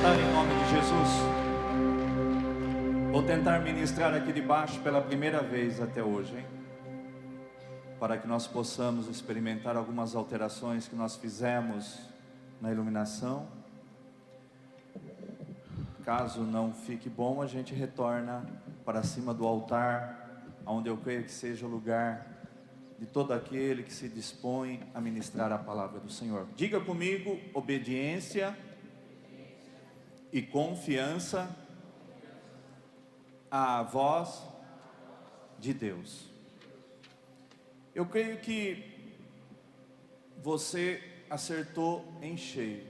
Pai, em nome de Jesus, vou tentar ministrar aqui de baixo pela primeira vez até hoje, hein? Para que nós possamos experimentar algumas alterações que nós fizemos na iluminação. Caso não fique bom, a gente retorna para cima do altar, onde eu creio que seja o lugar de todo aquele que se dispõe a ministrar a palavra do Senhor. Diga comigo: obediência e confiança à voz de Deus. Eu creio que você acertou em cheio,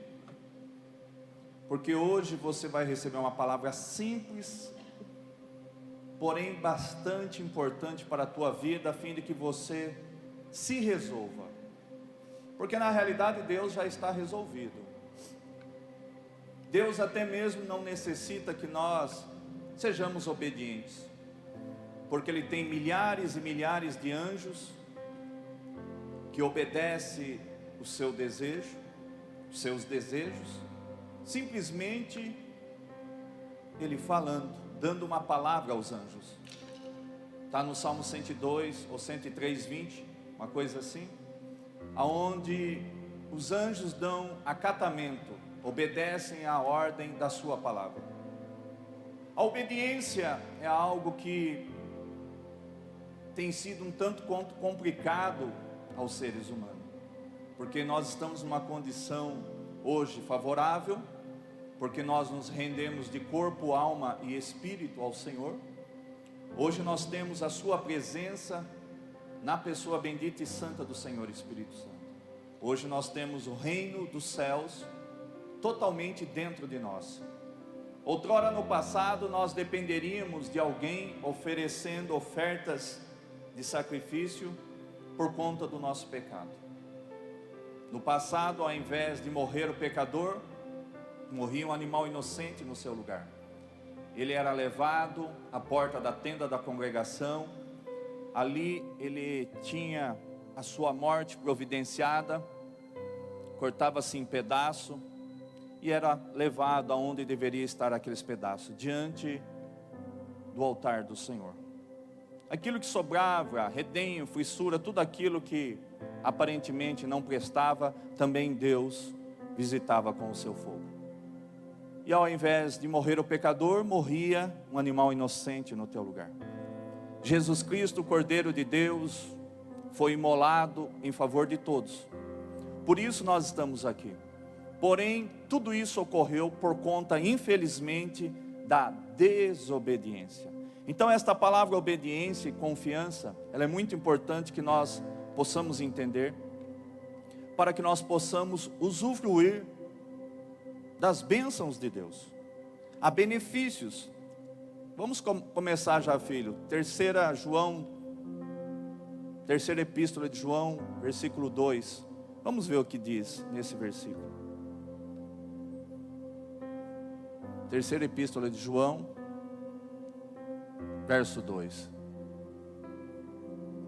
porque hoje você vai receber uma palavra simples, porém bastante importante para a tua vida, a fim de que você se resolva, porque na realidade Deus já está resolvido. Deus até mesmo não necessita que nós sejamos obedientes, porque Ele tem milhares e milhares de anjos que obedecem o seu desejo, os seus desejos, simplesmente Ele falando, dando uma palavra aos anjos. Está no Salmo 102 ou 103, 20, uma coisa assim, aonde os anjos dão acatamento, obedecem à ordem da sua palavra. A obediência é algo que tem sido um tanto quanto complicado aos seres humanos, porque nós estamos numa condição hoje favorável, porque nós nos rendemos de corpo, alma e espírito ao Senhor. Hoje nós temos a sua presença na pessoa bendita e santa do Senhor Espírito Santo. Hoje nós temos o reino dos céus totalmente dentro de nós. Outrora no passado nós dependeríamos de alguém oferecendo ofertas de sacrifício por conta do nosso pecado. No passado, ao invés de morrer o pecador, morria um animal inocente no seu lugar. Ele era levado à porta da tenda da congregação, ali ele tinha a sua morte providenciada, cortava-se em pedaço e era levado aonde deveria estar aqueles pedaços, diante do altar do Senhor. Aquilo que sobrava, redenho, fissura, tudo aquilo que aparentemente não prestava, também Deus visitava com o seu fogo. E ao invés de morrer o pecador, morria um animal inocente no teu lugar. Jesus Cristo, o Cordeiro de Deus, foi imolado em favor de todos. Por isso nós estamos aqui. Porém, tudo isso ocorreu por conta, infelizmente, da desobediência. Então esta palavra obediência e confiança, ela é muito importante que nós possamos entender, para que nós possamos usufruir das bênçãos de Deus. Há benefícios. Vamos começar já, filho. Terceira epístola de João, versículo 2. Vamos ver o que diz nesse versículo. Terceira epístola de João, verso 2.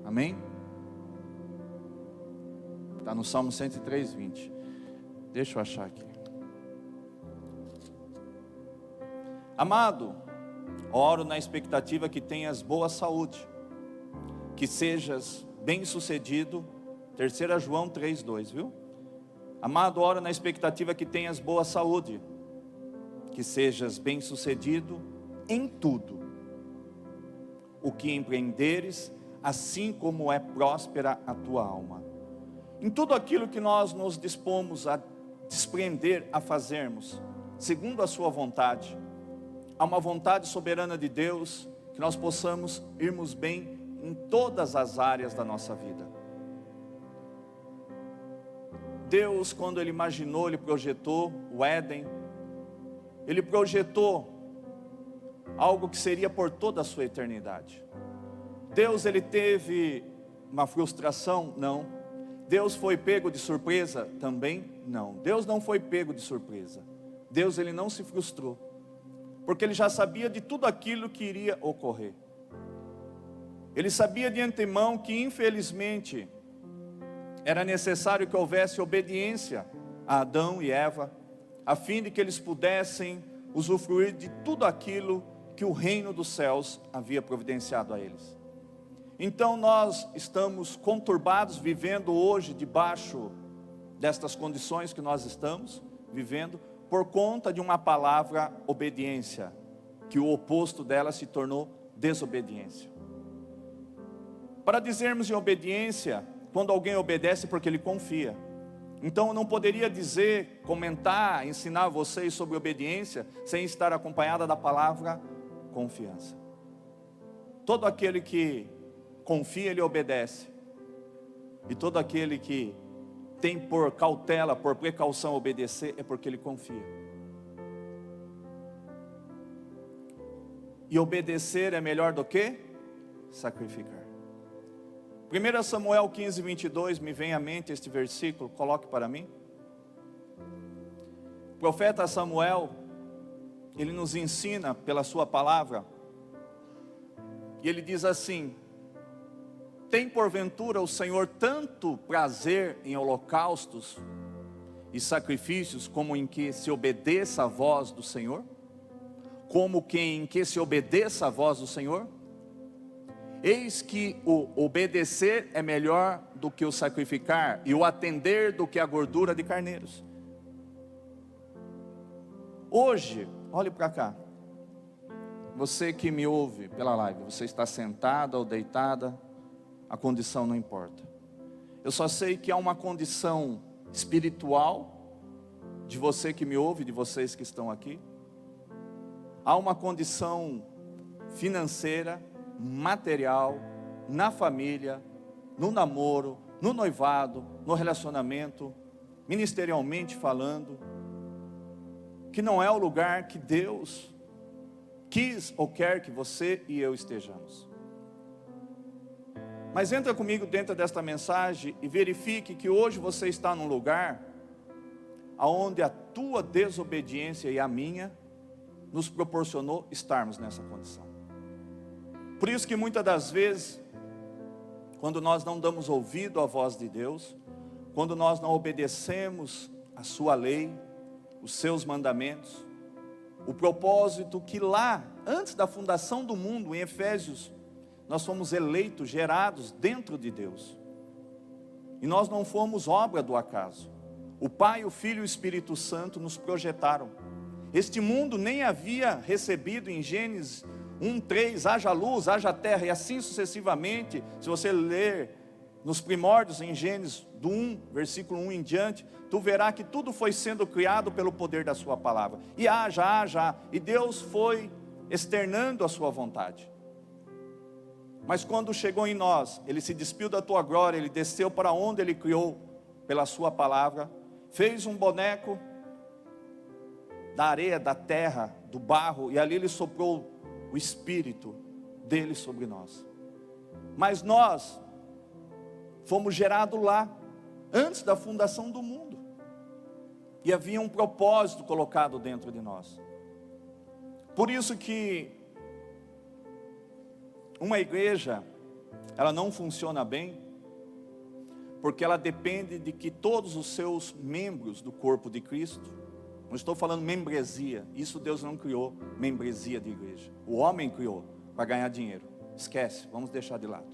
Amém? Está no Salmo 103, 20. Deixa eu achar aqui. Amado, oro na expectativa que tenhas boa saúde, que sejas bem sucedido. 3 João 3, 2, viu? Amado, oro na expectativa que tenhas boa saúde, que sejas bem sucedido em tudo o que empreenderes, assim como é próspera a tua alma. Em tudo aquilo que nós nos dispomos a desprender, a fazermos, segundo a sua vontade, há uma vontade soberana de Deus, que nós possamos irmos bem em todas as áreas da nossa vida. Deus, quando Ele imaginou, Ele projetou o Éden, Ele projetou algo que seria por toda a sua eternidade. Deus, Ele teve uma frustração? Não. Deus foi pego de surpresa? Também não. Deus não foi pego de surpresa. Deus, Ele não se frustrou, porque Ele já sabia de tudo aquilo que iria ocorrer. Ele sabia de antemão que, infelizmente, era necessário que houvesse obediência a Adão e Eva, a fim de que eles pudessem usufruir de tudo aquilo que o reino dos céus havia providenciado a eles. Então nós estamos conturbados, vivendo hoje debaixo destas condições que nós estamos vivendo, por conta de uma palavra obediência, que o oposto dela se tornou desobediência. Para dizermos em obediência, quando alguém obedece porque ele confia. Então eu não poderia dizer, comentar, ensinar vocês sobre obediência, sem estar acompanhada da palavra confiança. Todo aquele que confia, ele obedece. E todo aquele que tem por cautela, por precaução obedecer, é porque ele confia. E obedecer é melhor do que sacrificar. 1 Samuel 15, 22, me vem à mente este versículo, coloque para mim. O profeta Samuel, ele nos ensina pela sua palavra, e ele diz assim: tem porventura o Senhor tanto prazer em holocaustos e sacrifícios, como em que se obedeça a voz do Senhor? Como em que se obedeça a voz do Senhor? Eis que o obedecer é melhor do que o sacrificar, e o atender do que a gordura de carneiros. Hoje, olhe para cá. Você que me ouve pela live, você está sentada ou deitada, a condição não importa. Eu só sei que há uma condição espiritual de você que me ouve, de vocês que estão aqui. Há uma condição financeira, material, na família, no namoro, no noivado, no relacionamento, ministerialmente falando, que não é o lugar que Deus quis ou quer que você e eu estejamos. Mas entra comigo dentro desta mensagem e verifique que hoje você está num lugar onde a tua desobediência e a minha nos proporcionou estarmos nessa condição. Por isso que muitas das vezes, quando nós não damos ouvido à voz de Deus, quando nós não obedecemos a sua lei, os seus mandamentos, o propósito que lá, antes da fundação do mundo, em Efésios, nós fomos eleitos, gerados dentro de Deus. E nós não fomos obra do acaso. O Pai, o Filho e o Espírito Santo nos projetaram. Este mundo nem havia recebido em Gênesis 1:3, haja luz, haja terra, e assim sucessivamente. Se você ler nos primórdios em Gênesis do 1, versículo 1 em diante, tu verá que tudo foi sendo criado pelo poder da sua palavra. E haja, e Deus foi externando a sua vontade. Mas quando chegou em nós, Ele se despiu da tua glória, Ele desceu para onde Ele criou, pela sua palavra, fez um boneco da areia, da terra, do barro, e ali Ele soprou o Espírito dele sobre nós. Mas nós fomos gerados lá, antes da fundação do mundo, e havia um propósito colocado dentro de nós. Por isso que uma igreja, ela não funciona bem, porque ela depende de que todos os seus membros do corpo de Cristo, não estou falando membresia, isso Deus não criou, membresia de igreja. O homem criou para ganhar dinheiro. Esquece, vamos deixar de lado.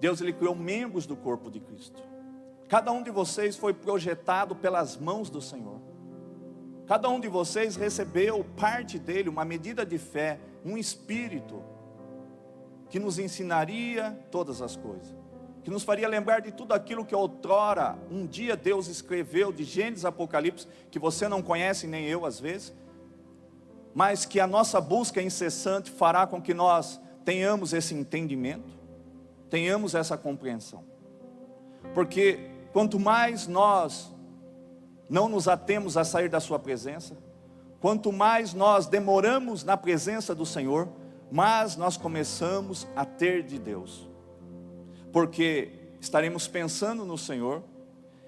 Deus, Ele criou membros do corpo de Cristo. Cada um de vocês foi projetado pelas mãos do Senhor. Cada um de vocês recebeu parte dele, uma medida de fé, um espírito, que nos ensinaria todas as coisas, que nos faria lembrar de tudo aquilo que outrora, um dia Deus escreveu, de Gênesis, Apocalipse, que você não conhece, nem eu às vezes, mas que a nossa busca incessante fará com que nós tenhamos esse entendimento, tenhamos essa compreensão. Porque quanto mais nós não nos atemos a sair da sua presença, quanto mais nós demoramos na presença do Senhor, mais nós começamos a ter de Deus. Porque estaremos pensando no Senhor,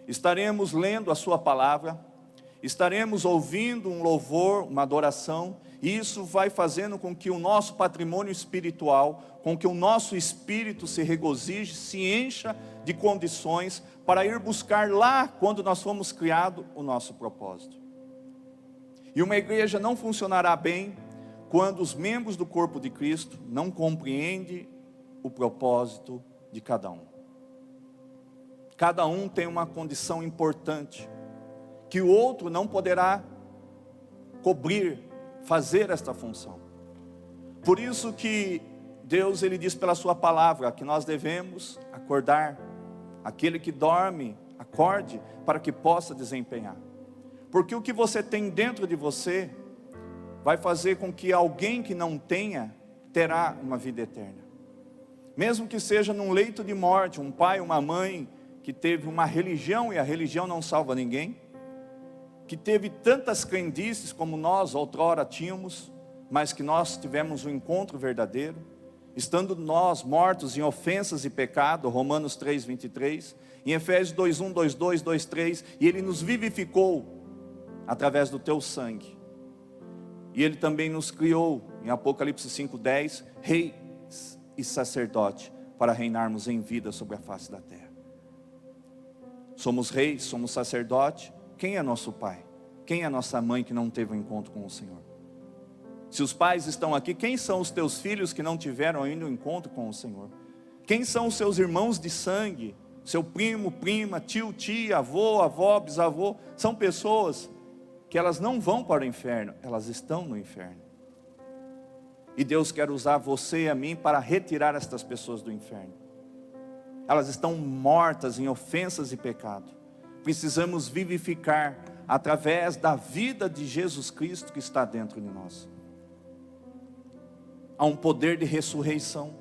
estaremos lendo a sua palavra, estaremos ouvindo um louvor, uma adoração, e isso vai fazendo com que o nosso patrimônio espiritual, com que o nosso espírito se regozije, se encha de condições para ir buscar lá, quando nós fomos criados, o nosso propósito. E uma igreja não funcionará bem quando os membros do corpo de Cristo não compreendem o propósito de cada um. Cada um tem uma condição importante, que o outro não poderá cobrir, fazer esta função. Por isso que Deus, Ele diz pela sua palavra, que nós devemos acordar. Aquele que dorme, acorde, para que possa desempenhar. Porque o que você tem dentro de você, vai fazer com que alguém que não tenha, terá uma vida eterna. Mesmo que seja num leito de morte, um pai, uma mãe, que teve uma religião, e a religião não salva ninguém, que teve tantas crendices como nós outrora tínhamos, mas que nós tivemos um encontro verdadeiro, estando nós mortos em ofensas e pecado, Romanos 3, 23, em Efésios 2, 1, 2, 2, 2, 3, e Ele nos vivificou, através do teu sangue, e Ele também nos criou, em Apocalipse 5, 10, reis e sacerdote, para reinarmos em vida sobre a face da terra. Somos reis, somos sacerdote. Quem é nosso pai? Quem é nossa mãe que não teve um encontro com o Senhor? Se os pais estão aqui, quem são os teus filhos que não tiveram ainda um encontro com o Senhor? Quem são os seus irmãos de sangue? Seu primo, prima, tio, tia, avô, avó, bisavô? São pessoas que elas não vão para o inferno, elas estão no inferno. E Deus quer usar você e a mim para retirar estas pessoas do inferno. Elas estão mortas em ofensas e pecado. Precisamos vivificar através da vida de Jesus Cristo que está dentro de nós. Há um poder de ressurreição.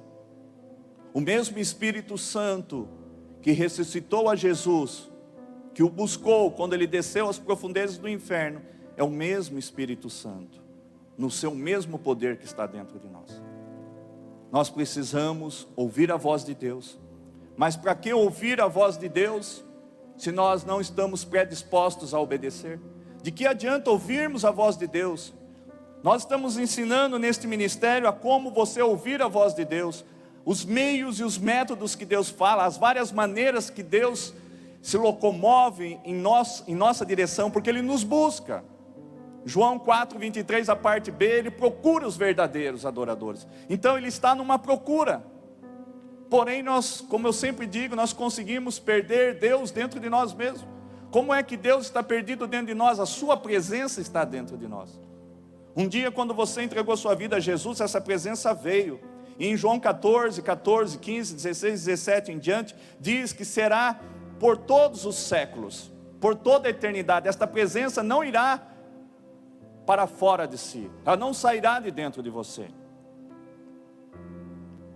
O mesmo Espírito Santo que ressuscitou a Jesus, que o buscou quando ele desceu às profundezas do inferno, é o mesmo Espírito Santo, no seu mesmo poder que está dentro de nós. Nós precisamos ouvir a voz de Deus. Mas para que ouvir a voz de Deus, se nós não estamos predispostos a obedecer? De que adianta ouvirmos a voz de Deus? Nós estamos ensinando neste ministério a como você ouvir a voz de Deus, os meios e os métodos que Deus fala, as várias maneiras que Deus se locomove em nossa direção, porque Ele nos busca. João 4, 23, a parte B, Ele procura os verdadeiros adoradores. Então Ele está numa procura. Porém nós, como eu sempre digo, nós conseguimos perder Deus dentro de nós mesmos. Como é que Deus está perdido dentro de nós? A sua presença está dentro de nós. Um dia quando você entregou sua vida a Jesus, essa presença veio. E em João 14, 14, 15, 16, 17 em diante, diz que será por todos os séculos, por toda a eternidade. Esta presença não irá para fora de si, ela não sairá de dentro de você.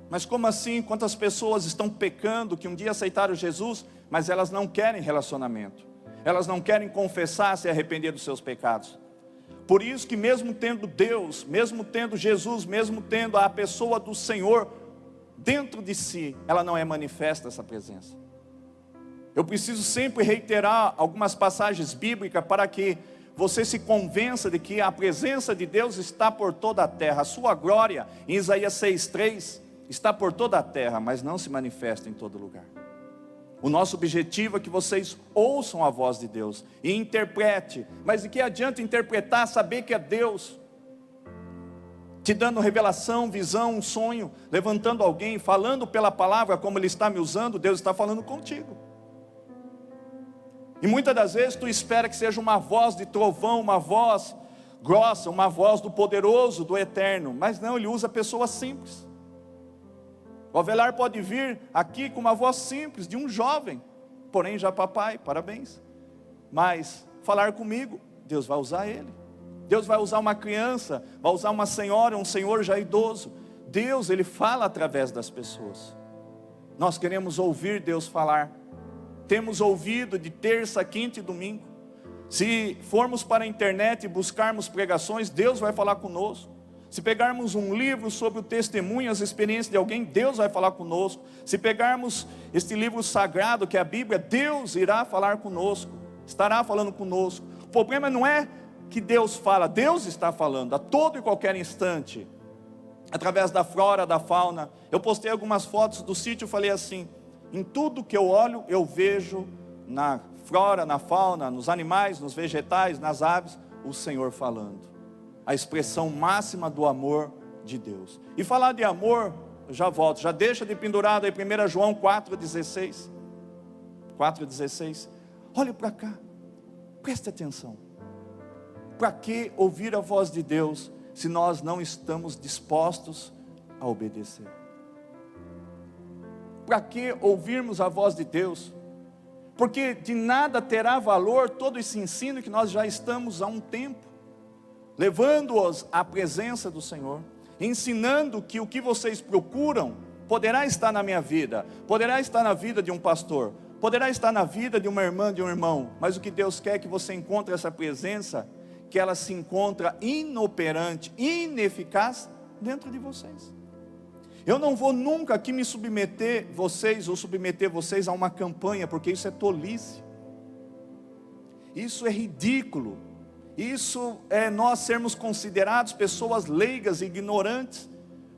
Mas como assim? Quantas pessoas estão pecando, que um dia aceitaram Jesus, mas elas não querem relacionamento, elas não querem confessar, se arrepender dos seus pecados. Por isso que mesmo tendo Deus, mesmo tendo Jesus, mesmo tendo a pessoa do Senhor dentro de si, ela não é manifesta essa presença. Eu preciso sempre reiterar algumas passagens bíblicas para que você se convença de que a presença de Deus está por toda a terra. A sua glória, em Isaías 6,3, está por toda a terra, mas não se manifesta em todo lugar. O nosso objetivo é que vocês ouçam a voz de Deus e interprete. Mas de que adianta interpretar, saber que é Deus te dando revelação, visão, um sonho, levantando alguém, falando pela palavra como Ele está me usando? Deus está falando contigo. E muitas das vezes tu espera que seja uma voz de trovão, uma voz grossa, uma voz do poderoso, do eterno. Mas não, Ele usa pessoas simples. O Avelar pode vir aqui com uma voz simples de um jovem, porém já papai, parabéns. Mas falar comigo, Deus vai usar ele. Deus vai usar uma criança, vai usar uma senhora, um senhor já idoso. Deus, Ele fala através das pessoas. Nós queremos ouvir Deus falar. Temos ouvido de terça, quinta e domingo. Se formos para a internet e buscarmos pregações, Deus vai falar conosco. Se pegarmos um livro sobre o testemunho, as experiências de alguém, Deus vai falar conosco. Se pegarmos este livro sagrado que é a Bíblia, Deus irá falar conosco, estará falando conosco. O problema não é que Deus fala, Deus está falando a todo e qualquer instante, através da flora, da fauna. Eu postei algumas fotos do sítio e falei assim: em tudo que eu olho, eu vejo na flora, na fauna, nos animais, nos vegetais, nas aves, o Senhor falando. A expressão máxima do amor de Deus. E falar de amor, eu já volto, já deixa de pendurado aí 1 João 4,16. 4,16. Olhe para cá, preste atenção. Para que ouvir a voz de Deus, se nós não estamos dispostos a obedecer? Para que ouvirmos a voz de Deus? Porque de nada terá valor todo esse ensino que nós já estamos há um tempo, levando-os à presença do Senhor, ensinando que o que vocês procuram, poderá estar na minha vida, poderá estar na vida de um pastor, poderá estar na vida de uma irmã, de um irmão, mas o que Deus quer é que você encontre essa presença, que ela se encontra inoperante, ineficaz dentro de vocês. Eu não vou nunca aqui me submeter vocês, ou submeter vocês a uma campanha, porque isso é tolice, isso é ridículo, isso é nós sermos considerados pessoas leigas e ignorantes.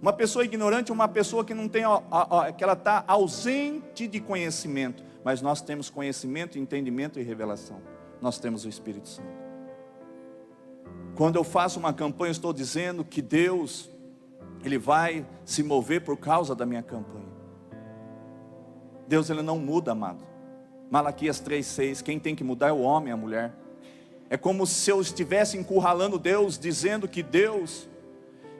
Uma pessoa ignorante é uma pessoa que não tem, que ela está ausente de conhecimento, mas nós temos conhecimento, entendimento e revelação, nós temos o Espírito Santo. Quando eu faço uma campanha, eu estou dizendo que Deus, Ele vai se mover por causa da minha campanha. Deus, Ele não muda, amado. Malaquias 3,6, quem tem que mudar é o homem, a mulher. É como se eu estivesse encurralando Deus, dizendo que Deus,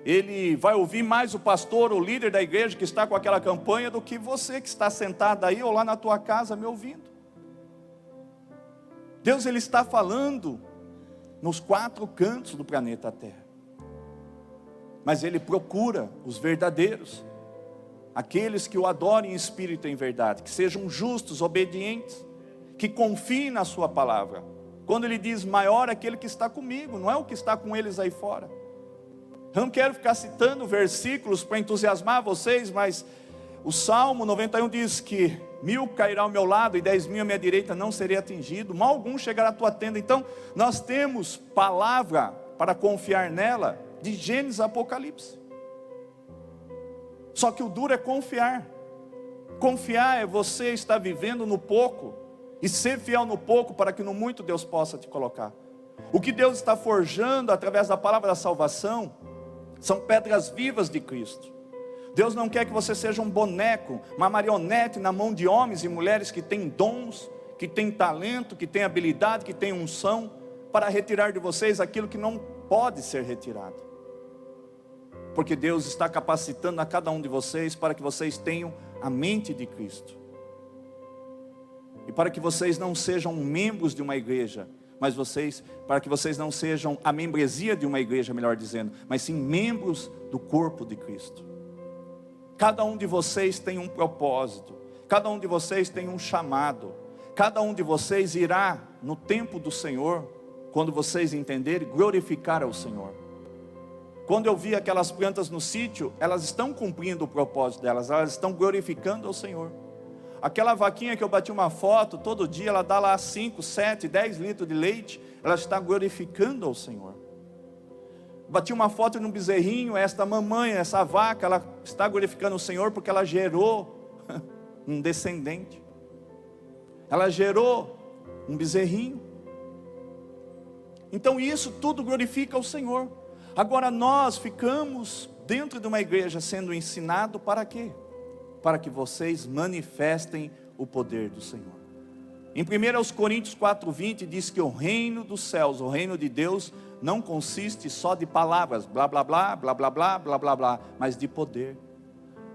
Ele vai ouvir mais o pastor, o líder da igreja que está com aquela campanha, do que você que está sentado aí ou lá na tua casa me ouvindo. Deus, Ele está falando nos 4 cantos do planeta Terra. Mas Ele procura os verdadeiros, aqueles que o adorem em espírito e em verdade, que sejam justos, obedientes, que confiem na sua palavra. Quando Ele diz, maior é aquele que está comigo, não é o que está com eles aí fora. Eu não quero ficar citando versículos para entusiasmar vocês, mas o Salmo 91 diz que 1000 cairá ao meu lado e 10.000 à minha direita, não serei atingido, mal algum chegará à tua tenda. Então nós temos palavra para confiar nela, de Gênesis a Apocalipse. Só que o duro é confiar. Confiar é você estar vivendo no pouco e ser fiel no pouco, para que no muito Deus possa te colocar. O que Deus está forjando através da palavra da salvação são pedras vivas de Cristo. Deus não quer que você seja um boneco, uma marionete na mão de homens e mulheres que têm dons, que têm talento, que têm habilidade, que têm unção, para retirar de vocês aquilo que não pode ser retirado. Porque Deus está capacitando a cada um de vocês para que vocês tenham a mente de Cristo. E para que vocês não sejam membros de uma igreja, mas para que vocês não sejam a membresia de uma igreja, melhor dizendo, mas sim membros do corpo de Cristo. Cada um de vocês tem um propósito, cada um de vocês tem um chamado, cada um de vocês irá no tempo do Senhor, quando vocês entenderem, glorificar ao Senhor. Quando eu vi aquelas plantas no sítio, elas estão cumprindo o propósito delas, elas estão glorificando ao Senhor. Aquela vaquinha que eu bati uma foto, todo dia ela dá lá 5, 7, 10 litros de leite, ela está glorificando ao Senhor. Bati uma foto num bezerrinho, esta mamãe, essa vaca, ela está glorificando o Senhor porque ela gerou um descendente. Ela gerou um bezerrinho. Então isso tudo glorifica o Senhor. Agora nós ficamos dentro de uma igreja sendo ensinado para quê? Para que vocês manifestem o poder do Senhor. Em 1 Coríntios 4,20 diz que o reino dos céus, o reino de Deus, não consiste só de palavras, blá blá blá, blá blá blá, blá blá blá, mas de poder.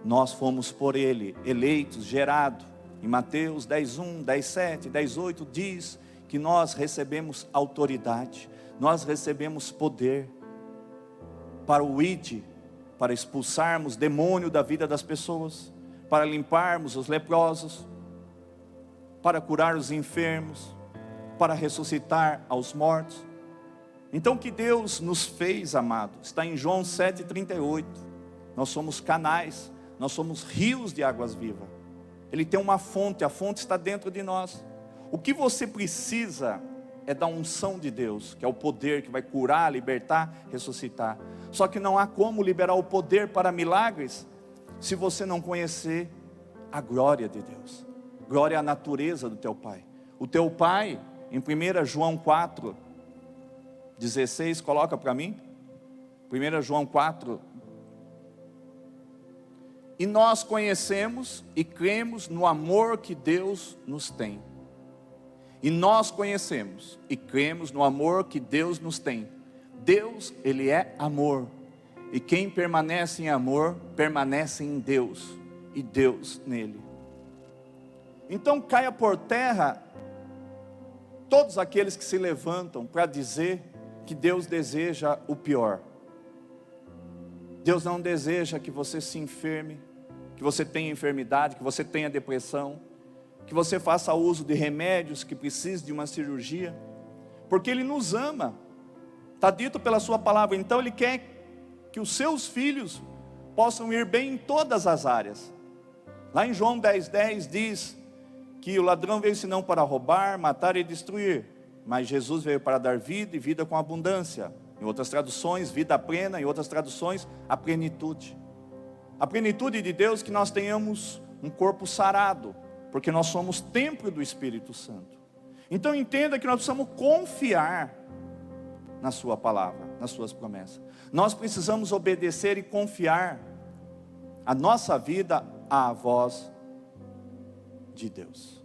Nós fomos por Ele eleitos, gerados. Em Mateus 10:1, 10:7, 10:8 diz que nós recebemos autoridade, nós recebemos poder para o id, para expulsarmos demônio da vida das pessoas, para limparmos os leprosos, para curar os enfermos, para ressuscitar aos mortos. Então o que Deus nos fez, amado, está em João 7,38. Nós somos canais, nós somos rios de águas vivas. Ele tem uma fonte, a fonte está dentro de nós. O que você precisa é da unção de Deus, que é o poder que vai curar, libertar, ressuscitar. Só que não há como liberar o poder para milagres se você não conhecer a glória de Deus. Glória à natureza do teu Pai. O teu Pai, em 1 João 4, 16, coloca para mim. 1 João 4. E nós conhecemos e cremos no amor que Deus nos tem. E nós conhecemos e cremos no amor que Deus nos tem. Deus, Ele é amor. E quem permanece em amor, permanece em Deus. E Deus nele. Então caia por terra todos aqueles que se levantam para dizer que Deus deseja o pior. Deus não deseja que você se enferme, que você tenha enfermidade, que você tenha depressão, que você faça uso de remédios, que precise de uma cirurgia, porque Ele nos ama, está dito pela sua palavra. Então Ele quer que os seus filhos possam ir bem em todas as áreas. Lá em João 10:10 diz que o ladrão veio senão para roubar, matar e destruir, mas Jesus veio para dar vida e vida com abundância. Em outras traduções, vida plena. Em outras traduções, a plenitude. A plenitude de Deus, que nós tenhamos um corpo sarado, porque nós somos templo do Espírito Santo. Então entenda que nós precisamos confiar na sua palavra, nas suas promessas. Nós precisamos obedecer e confiar a nossa vida à voz de Deus.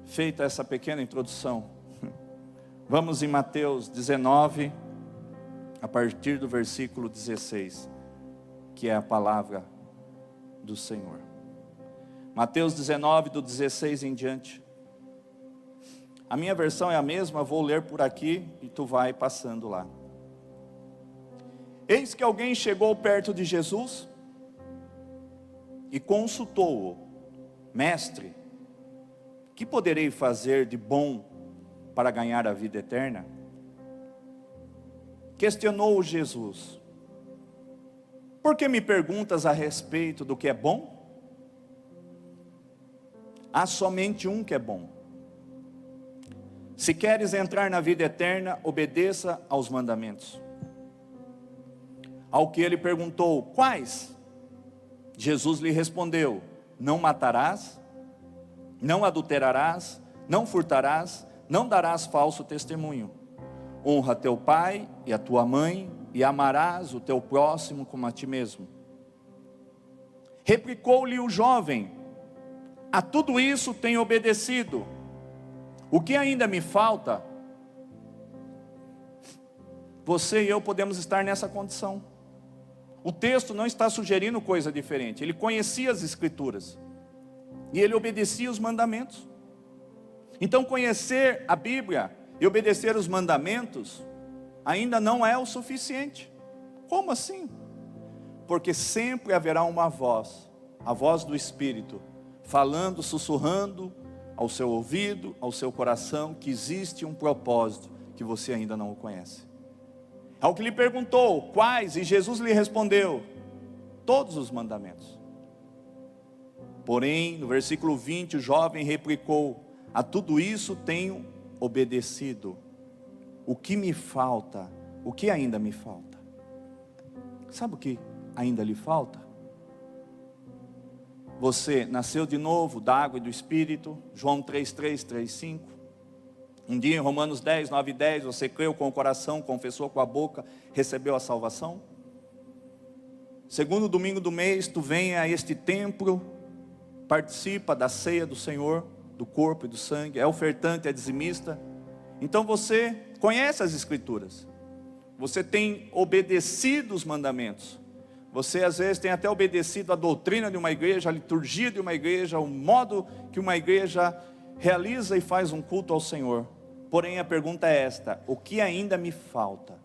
Feita essa pequena introdução, vamos em Mateus 19, a partir do versículo 16, que é a palavra do Senhor. Mateus 19, do 16 em diante. A minha versão é a mesma, vou ler por aqui e tu vai passando lá. Eis que alguém chegou perto de Jesus e consultou-o: Mestre, que poderei fazer de bom para ganhar a vida eterna? Questionou Jesus: por que me perguntas a respeito do que é bom? Há somente um que é bom. Se queres entrar na vida eterna, obedeça aos mandamentos. Ao que ele perguntou: quais? Jesus lhe respondeu: não matarás, não adulterarás, não furtarás, não darás falso testemunho. Honra teu pai e a tua mãe, e amarás o teu próximo como a ti mesmo. Replicou-lhe o jovem: a tudo isso tenho obedecido. O que ainda me falta? Você e eu podemos estar nessa condição. O texto não está sugerindo coisa diferente. Ele conhecia as Escrituras e ele obedecia os mandamentos. Então conhecer a Bíblia e obedecer os mandamentos ainda não é o suficiente. Como assim? Porque sempre haverá uma voz, a voz do Espírito, falando, sussurrando ao seu ouvido, ao seu coração, que existe um propósito que você ainda não o conhece. Ao que lhe perguntou: quais? E Jesus lhe respondeu: todos os mandamentos. Porém, no versículo 20, o jovem replicou: a tudo isso tenho obedecido. O que me falta? O que ainda me falta? Sabe o que ainda lhe falta? Você nasceu de novo da água e do Espírito. João 3:3, 3:5. Um dia em Romanos 10, 9 e 10, você creu com o coração, confessou com a boca, recebeu a salvação. Segundo domingo do mês, tu vem a este templo, participa da ceia do Senhor, do corpo e do sangue, é ofertante, é dizimista. Então você conhece as Escrituras, você tem obedecido os mandamentos. Você às vezes tem até obedecido a doutrina de uma igreja, a liturgia de uma igreja, o modo que uma igreja realiza e faz um culto ao Senhor. Porém a pergunta é esta: o que ainda me falta?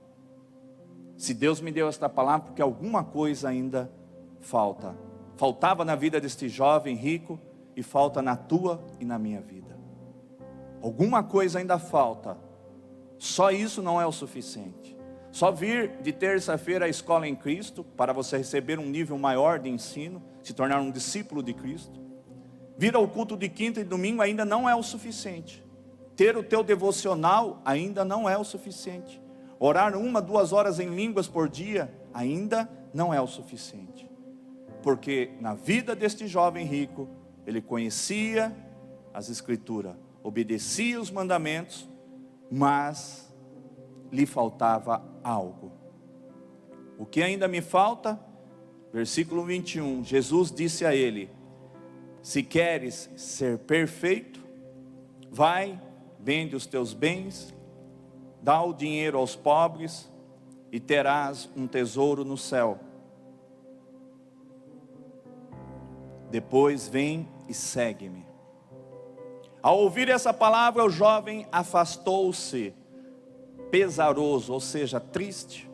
Se Deus me deu esta palavra, porque alguma coisa ainda falta. Faltava na vida deste jovem rico e falta na tua e na minha vida. Alguma coisa ainda falta. Só isso não é o suficiente. Só vir de terça-feira à escola em Cristo, para você receber um nível maior de ensino, se tornar um discípulo de Cristo. Vir ao culto de quinta e domingo ainda não é o suficiente. Ter o teu devocional ainda não é o suficiente. Orar 1, 2 horas em línguas por dia ainda não é o suficiente. Porque na vida deste jovem rico, ele conhecia as Escrituras, obedecia os mandamentos, mas lhe faltava algo. O que ainda me falta? Versículo 21, Jesus disse a ele: se queres ser perfeito, vai, vende os teus bens, dá o dinheiro aos pobres e terás um tesouro no céu. Depois vem e segue-me. Ao ouvir essa palavra, o jovem afastou-se, pesaroso, ou seja, triste,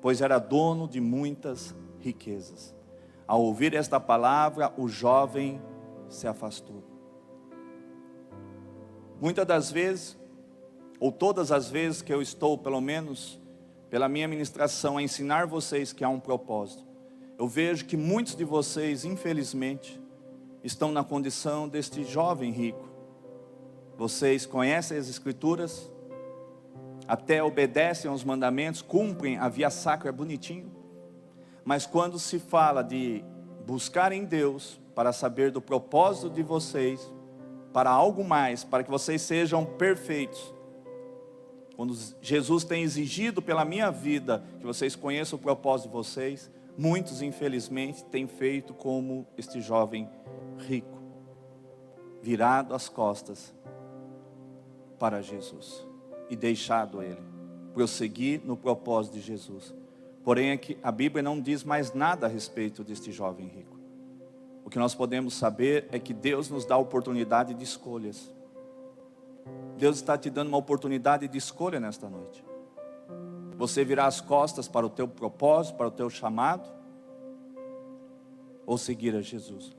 pois era dono de muitas riquezas. Ao ouvir esta palavra, o jovem se afastou. Muitas das vezes, ou todas as vezes que eu estou, pelo menos pela minha ministração, a ensinar vocês que há um propósito, eu vejo que muitos de vocês, infelizmente, estão na condição deste jovem rico. Vocês conhecem as Escrituras, até obedecem aos mandamentos, cumprem a via sacra bonitinho, mas quando se fala de buscar em Deus, para saber do propósito de vocês, para algo mais, para que vocês sejam perfeitos, quando Jesus tem exigido pela minha vida, que vocês conheçam o propósito de vocês, muitos infelizmente têm feito como este jovem rico, virado as costas para Jesus, e deixado Ele, prosseguir no propósito de Jesus. Porém, aqui, a Bíblia não diz mais nada a respeito deste jovem rico. O que nós podemos saber é que Deus nos dá a oportunidade de escolhas. Deus está te dando uma oportunidade de escolha nesta noite. Você virar as costas para o teu propósito, para o teu chamado, ou seguir a Jesus.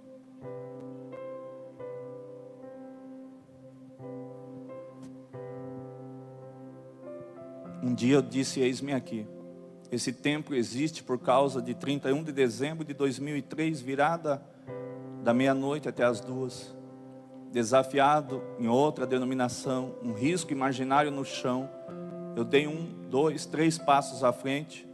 Um dia eu disse: eis-me aqui. Esse templo existe por causa de 31 de dezembro de 2003, virada da meia-noite até as 2. Desafiado em outra denominação, um risco imaginário no chão. Eu dei 1, 2, 3 passos à frente,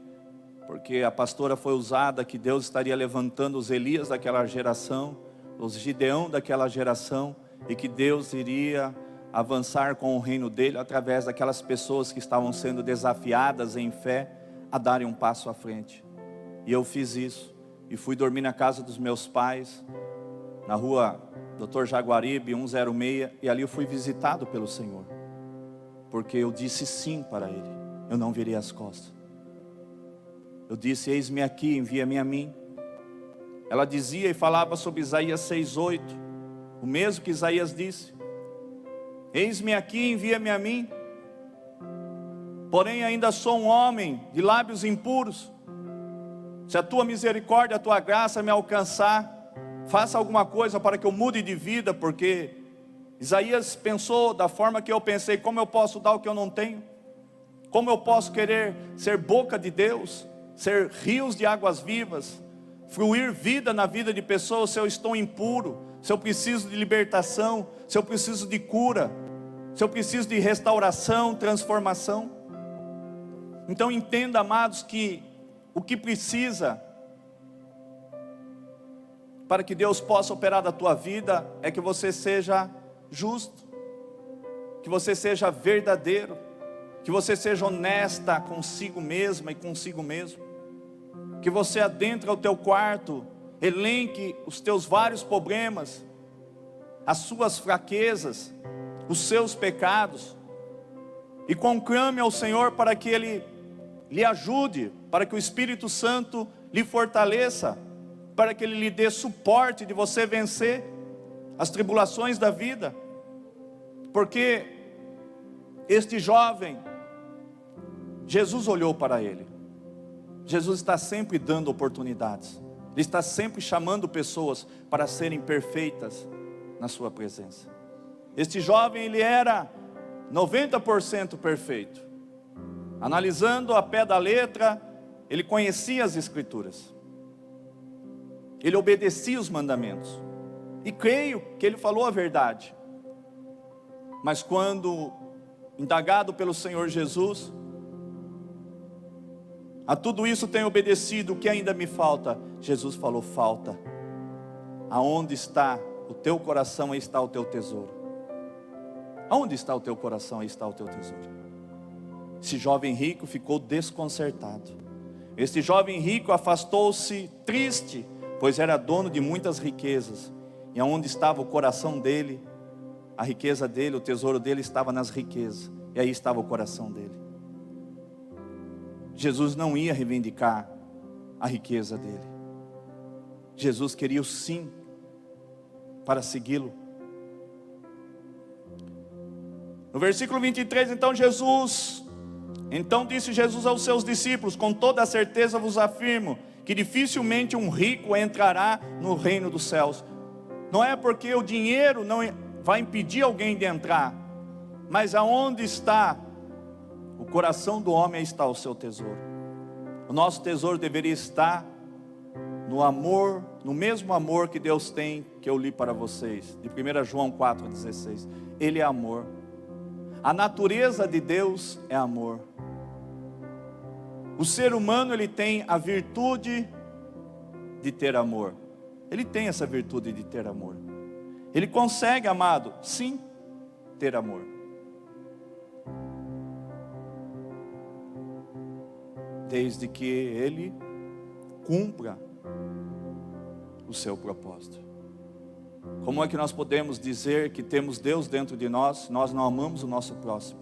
porque a pastora foi usada que Deus estaria levantando os Elias daquela geração, os Gideão daquela geração, e que Deus iria avançar com o reino dele através daquelas pessoas que estavam sendo desafiadas em fé a darem um passo à frente. E eu fiz isso, e fui dormir na casa dos meus pais, na rua Dr. Jaguaribe 106, e ali eu fui visitado pelo Senhor, porque eu disse sim para Ele, eu não virei as costas. Eu disse: eis-me aqui, envia-me a mim. Ela dizia e falava sobre Isaías 6:8, o mesmo que Isaías disse: eis-me aqui, envia-me a mim. Porém ainda sou um homem de lábios impuros. Se a tua misericórdia, a tua graça me alcançar, faça alguma coisa para que eu mude de vida, porque Isaías pensou da forma que eu pensei: como eu posso dar o que eu não tenho? Como eu posso querer ser boca de Deus, ser rios de águas vivas, fluir vida na vida de pessoas, se eu estou impuro, se eu preciso de libertação, se eu preciso de cura, se eu preciso de restauração, transformação? Então entenda, amados, que o que precisa para que Deus possa operar na tua vida é que você seja justo, que você seja verdadeiro, que você seja honesta consigo mesma e consigo mesmo, que você adentre ao teu quarto, elenque os teus vários problemas, as suas fraquezas, os seus pecados, e conclame ao Senhor para que Ele lhe ajude, para que o Espírito Santo lhe fortaleça, para que Ele lhe dê suporte de você vencer as tribulações da vida. Porque este jovem, Jesus olhou para ele. Jesus está sempre dando oportunidades, Ele está sempre chamando pessoas para serem perfeitas na sua presença. Este jovem, ele era 90% perfeito. Analisando a pé da letra, ele conhecia as Escrituras, ele obedecia os mandamentos, e creio que ele falou a verdade. Mas quando indagado pelo Senhor Jesus: a tudo isso tenho obedecido, o que ainda me falta? Jesus falou: falta. Aonde está o teu coração, aí está o teu tesouro. Aonde está o teu coração, aí está o teu tesouro. Esse jovem rico ficou desconcertado. Este jovem rico afastou-se triste, pois era dono de muitas riquezas. E aonde estava o coração dele, a riqueza dele, o tesouro dele estava nas riquezas. E aí estava o coração dele. Jesus não ia reivindicar a riqueza dele. Jesus queria o sim para segui-lo. No versículo 23, então disse Jesus aos seus discípulos: com toda a certeza vos afirmo, que dificilmente um rico entrará no reino dos céus. Não é porque o dinheiro não vai impedir alguém de entrar, mas aonde está o coração do homem, aí está o seu tesouro. O nosso tesouro deveria estar no amor, no mesmo amor que Deus tem, que eu li para vocês, de 1 João 4,16. Ele é amor. A natureza de Deus é amor. O ser humano, ele tem a virtude de ter amor. Ele tem essa virtude de ter amor. Ele consegue, amado, sim, ter amor. Desde que ele cumpra o seu propósito. Como é que nós podemos dizer que temos Deus dentro de nós, se nós não amamos o nosso próximo?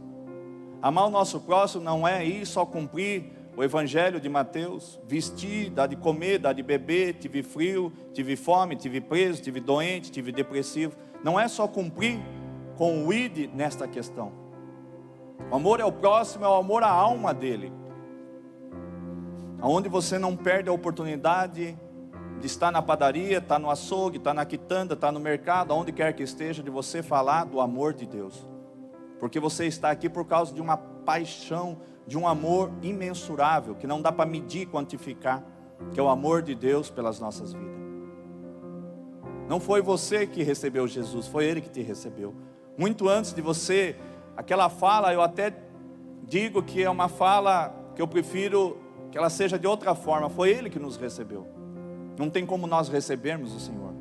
Amar o nosso próximo não é ir só cumprir o evangelho de Mateus, vestir, dar de comer, dar de beber, tive frio, tive fome, tive preso, tive doente, tive depressivo. Não é só cumprir com o ID nesta questão. O amor ao próximo é o amor à alma dele. Onde você não perde a oportunidade de estar na padaria, estar no açougue, estar na quitanda, estar no mercado, aonde quer que esteja, de você falar do amor de Deus. Porque você está aqui por causa de uma paixão, de um amor imensurável, que não dá para medir, quantificar, que é o amor de Deus pelas nossas vidas. Não foi você que recebeu Jesus, foi Ele que te recebeu. Muito antes de você, aquela fala, eu até digo que é uma fala que eu prefiro que ela seja de outra forma. Foi Ele que nos recebeu. Não tem como nós recebermos o Senhor,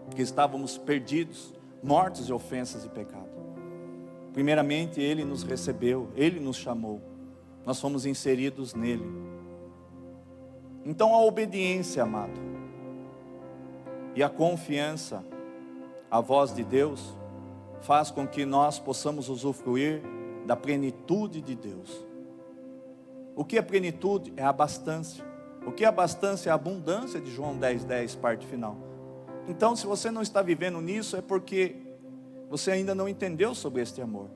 porque estávamos perdidos, mortos de ofensas e pecado. Primeiramente Ele nos recebeu, Ele nos chamou, nós fomos inseridos nele. Então a obediência, amado, e a confiança à voz de Deus, faz com que nós possamos usufruir da plenitude de Deus. O que é plenitude? É abastança. O que é abastança? É a abundância de João 10,10, parte final. Então, se você não está vivendo nisso, é porque você ainda não entendeu sobre este amor.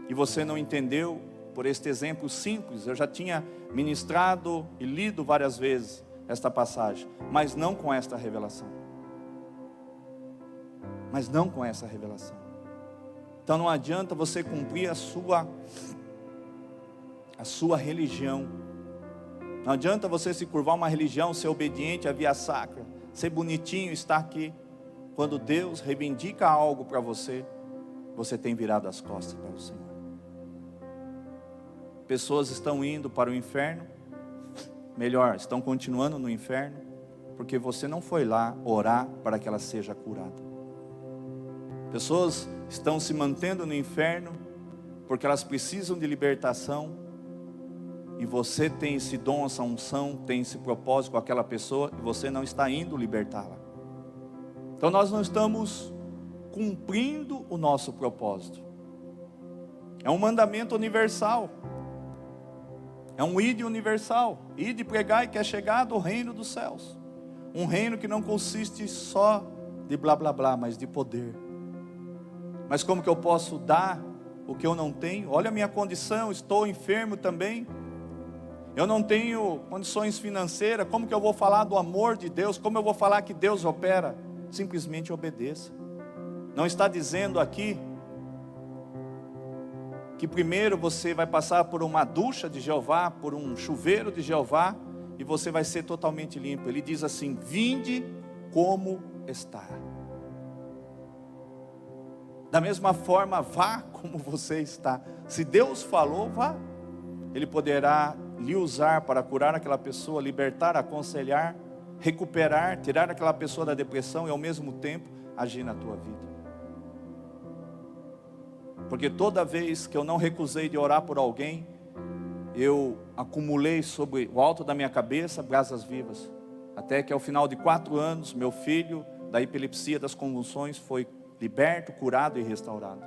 E você não entendeu por este exemplo simples. Eu já tinha ministrado e lido várias vezes esta passagem, mas não com esta revelação. Mas não com essa revelação. Então não adianta você cumprir a sua religião. Não adianta você se curvar uma religião, ser obediente à via sacra, ser bonitinho, estar aqui. Quando Deus reivindica algo para você, você tem virado as costas para o Senhor. Pessoas estão indo para o inferno, melhor, estão continuando no inferno, porque você não foi lá orar para que ela seja curada. Pessoas estão se mantendo no inferno, porque elas precisam de libertação, e você tem esse dom, essa unção, tem esse propósito com aquela pessoa, e você não está indo libertá-la. Então nós não estamos cumprindo o nosso propósito. É um mandamento universal. É um ide universal. Ide pregar e que é chegado o reino dos céus. Um reino que não consiste só de blá blá blá, mas de poder. Mas como que eu posso dar o que eu não tenho? Olha a minha condição, estou enfermo também. Eu não tenho condições financeiras. Como que eu vou falar do amor de Deus? Como eu vou falar que Deus opera? Simplesmente obedeça. Não está dizendo aqui que primeiro você vai passar por uma ducha de Jeová, por um chuveiro de Jeová, e você vai ser totalmente limpo. Ele diz assim: vinde como está. Da mesma forma, vá como você está. Se Deus falou, vá. Ele poderá lhe usar para curar aquela pessoa, libertar, aconselhar, recuperar, tirar aquela pessoa da depressão e ao mesmo tempo agir na tua vida. Porque toda vez que eu não recusei de orar por alguém, eu acumulei sobre o alto da minha cabeça brasas vivas. Até que ao final de 4 anos, meu filho, da epilepsia, das convulsões, foi liberto, curado e restaurado.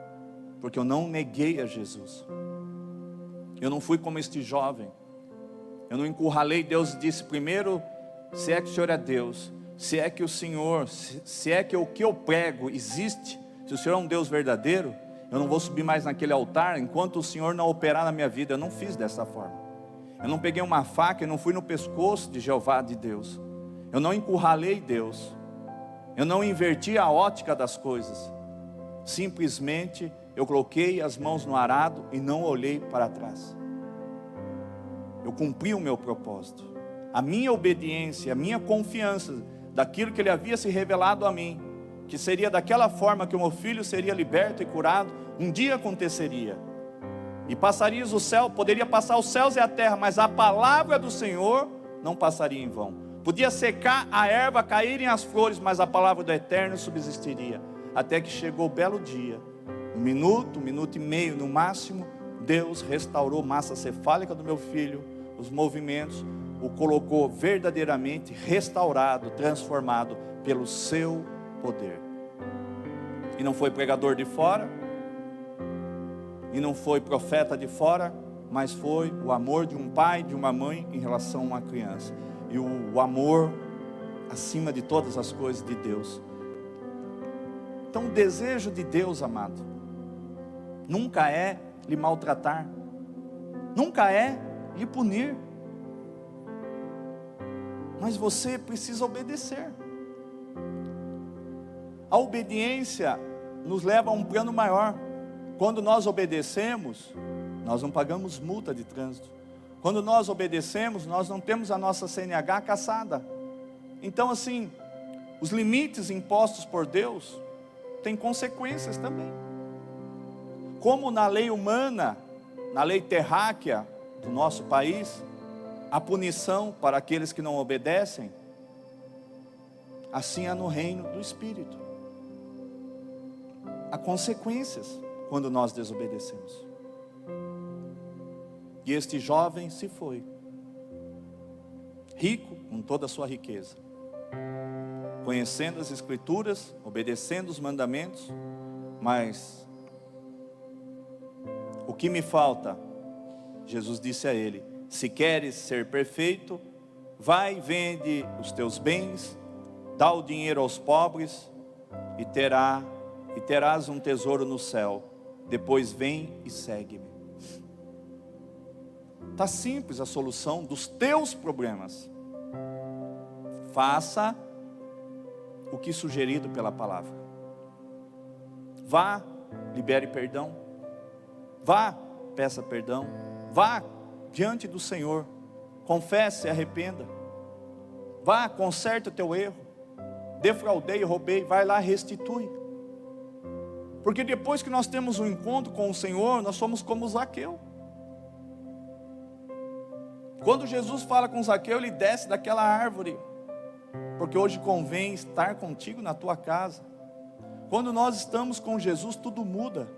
Porque eu não neguei a Jesus. Eu não fui como este jovem. Eu não encurralei Deus e disse: primeiro, se é que o Senhor é Deus, se é que o Senhor, se é que o que eu prego existe, se o Senhor é um Deus verdadeiro, eu não vou subir mais naquele altar enquanto o Senhor não operar na minha vida. Eu não fiz dessa forma. Eu não peguei uma faca e não fui no pescoço de Jeová, de Deus. Eu não encurralei Deus. Eu não inverti a ótica das coisas. Simplesmente eu coloquei as mãos no arado e não olhei para trás. Eu cumpri o meu propósito. A minha obediência, a minha confiança daquilo que Ele havia se revelado a mim, que seria daquela forma que o meu filho seria liberto e curado, um dia aconteceria. E passarias o céu, poderia passar os céus e a terra, mas a palavra do Senhor não passaria em vão. Podia secar a erva, caírem as flores, mas a palavra do Eterno subsistiria. Até que chegou o belo dia, 1 minuto, 1 minuto e meio no máximo, Deus restaurou a massa cefálica do meu filho, os movimentos, o colocou verdadeiramente restaurado, transformado pelo seu poder. E não foi pregador de fora, e não foi profeta de fora, mas foi o amor de um pai, de uma mãe em relação a uma criança. E o amor acima de todas as coisas de Deus. Então o desejo de Deus, amado, nunca é lhe maltratar, nunca é lhe punir, mas você precisa obedecer. A obediência nos leva a um plano maior. Quando nós obedecemos, nós não pagamos multa de trânsito. Quando nós obedecemos, nós não temos a nossa CNH cassada. Então assim, os limites impostos por Deus têm consequências também. Como na lei humana, na lei terráquea do nosso país, a punição para aqueles que não obedecem, assim é no reino do Espírito. Há consequências quando nós desobedecemos. E este jovem se foi, rico com toda a sua riqueza, conhecendo as Escrituras, obedecendo os mandamentos, mas o que me falta? Jesus disse a ele: se queres ser perfeito, vai, vende os teus bens, dá o dinheiro aos pobres e terás um tesouro no céu. Depois vem e segue-me. Está simples a solução dos teus problemas. Faça o que sugerido pela palavra. Vá, libere perdão. Vá, peça perdão. Vá diante do Senhor. Confesse e arrependa. Vá, conserte o teu erro. Defraudei, roubei, vai lá, restitui. Porque depois que nós temos um encontro com o Senhor, nós somos como Zaqueu. Quando Jesus fala com Zaqueu, ele desce daquela árvore, porque hoje convém estar contigo na tua casa. Quando nós estamos com Jesus, tudo muda.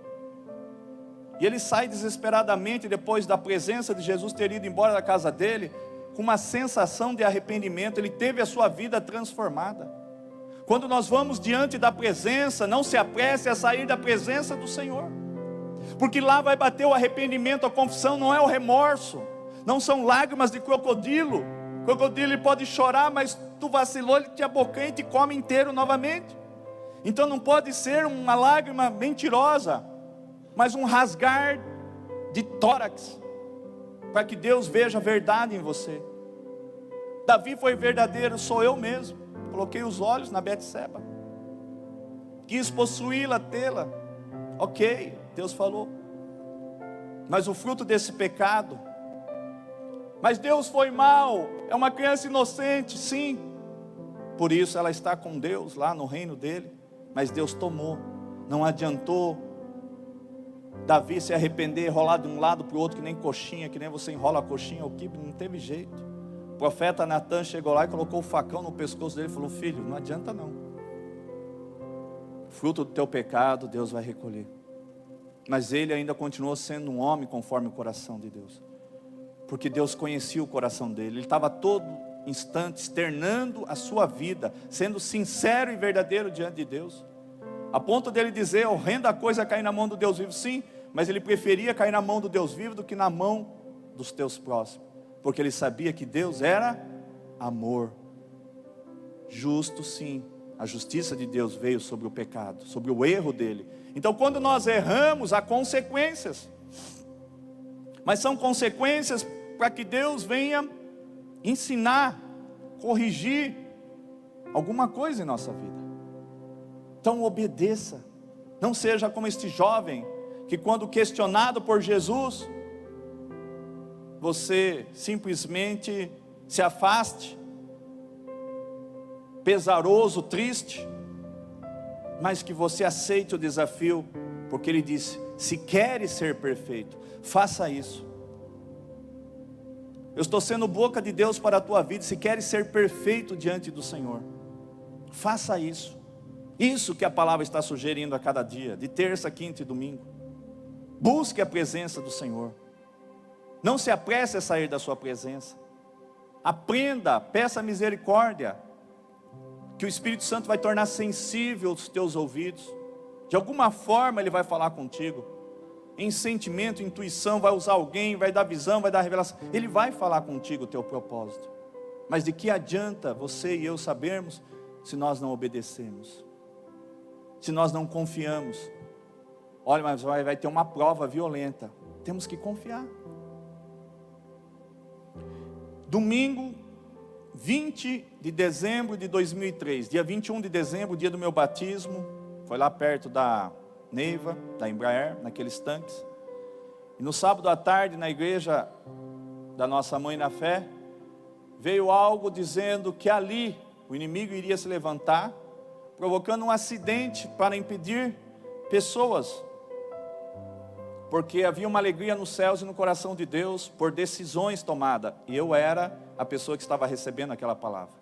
E ele sai desesperadamente, depois da presença de Jesus ter ido embora da casa dele, com uma sensação de arrependimento. Ele teve a sua vida transformada. Quando nós vamos diante da presença, não se apresse a sair da presença do Senhor, porque lá vai bater o arrependimento. A confissão não é o remorso, não são lágrimas de crocodilo. O crocodilo ele pode chorar, mas tu vacilou, ele te abocanha e te come inteiro novamente. Então não pode ser uma lágrima mentirosa, mas um rasgar de tórax, para que Deus veja a verdade em você. Davi foi verdadeiro, sou eu mesmo. Coloquei os olhos na Betseba, quis possuí-la, tê-la. Ok, Deus falou. Mas o fruto desse pecado, mas Deus foi mau, é uma criança inocente, sim. Por isso ela está com Deus lá no reino dele. Mas Deus tomou, não adiantou Davi se arrepender, rolar de um lado para o outro, que nem coxinha, que nem você enrola a coxinha ou quibe, não teve jeito. O profeta Natan chegou lá e colocou o facão no pescoço dele e falou: filho, não adianta não. Fruto do teu pecado, Deus vai recolher. Mas ele ainda continuou sendo um homem conforme o coração de Deus. Porque Deus conhecia o coração dele. Ele estava todo instante externando a sua vida, sendo sincero e verdadeiro diante de Deus. A ponto dele dizer, horrenda coisa cair na mão do Deus vivo. Sim, mas ele preferia cair na mão do Deus vivo do que na mão dos teus próximos. Porque ele sabia que Deus era amor. Justo, sim. A justiça de Deus veio sobre o pecado, sobre o erro dele. Então quando nós erramos, há consequências. Mas são consequências para que Deus venha ensinar, corrigir alguma coisa em nossa vida. Então obedeça. Não seja como este jovem, que quando questionado por Jesus, você simplesmente se afaste, pesaroso, triste, mas que você aceite o desafio, porque ele disse, se queres ser perfeito, faça isso. Eu estou sendo boca de Deus para a tua vida, se queres ser perfeito diante do Senhor, faça isso. Isso que a palavra está sugerindo a cada dia, de terça, quinta e domingo. Busque a presença do Senhor. Não se apresse a sair da sua presença. Aprenda, peça misericórdia, que o Espírito Santo vai tornar sensível os teus ouvidos. De alguma forma ele vai falar contigo. Em sentimento, intuição, vai usar alguém, vai dar visão, vai dar revelação. Ele vai falar contigo o teu propósito. Mas de que adianta você e eu sabermos se nós não obedecemos? Se nós não confiamos? Olha, mas vai ter uma prova violenta. Temos que confiar. Domingo 20 de dezembro de 2003, dia 21 de dezembro, dia do meu batismo, foi lá perto da Neiva, da Embraer, naqueles tanques. E no sábado à tarde, na igreja da nossa mãe na fé, veio algo dizendo que ali o inimigo iria se levantar, provocando um acidente para impedir pessoas, porque havia uma alegria nos céus e no coração de Deus por decisões tomadas, e eu era a pessoa que estava recebendo aquela palavra.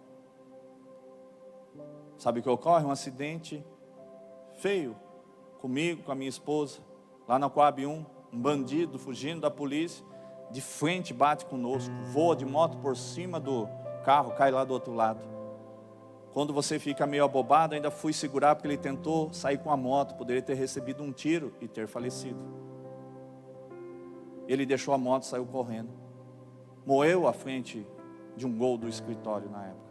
Sabe o que ocorre? Um acidente feio, comigo, com a minha esposa, lá na Coab 1, um bandido fugindo da polícia, de frente bate conosco, voa de moto por cima do carro, cai lá do outro lado. Quando você fica meio abobado, ainda fui segurar porque ele tentou sair com a moto, poderia ter recebido um tiro e ter falecido. Ele deixou a moto e saiu correndo. Moeu à frente de um gol do escritório na época.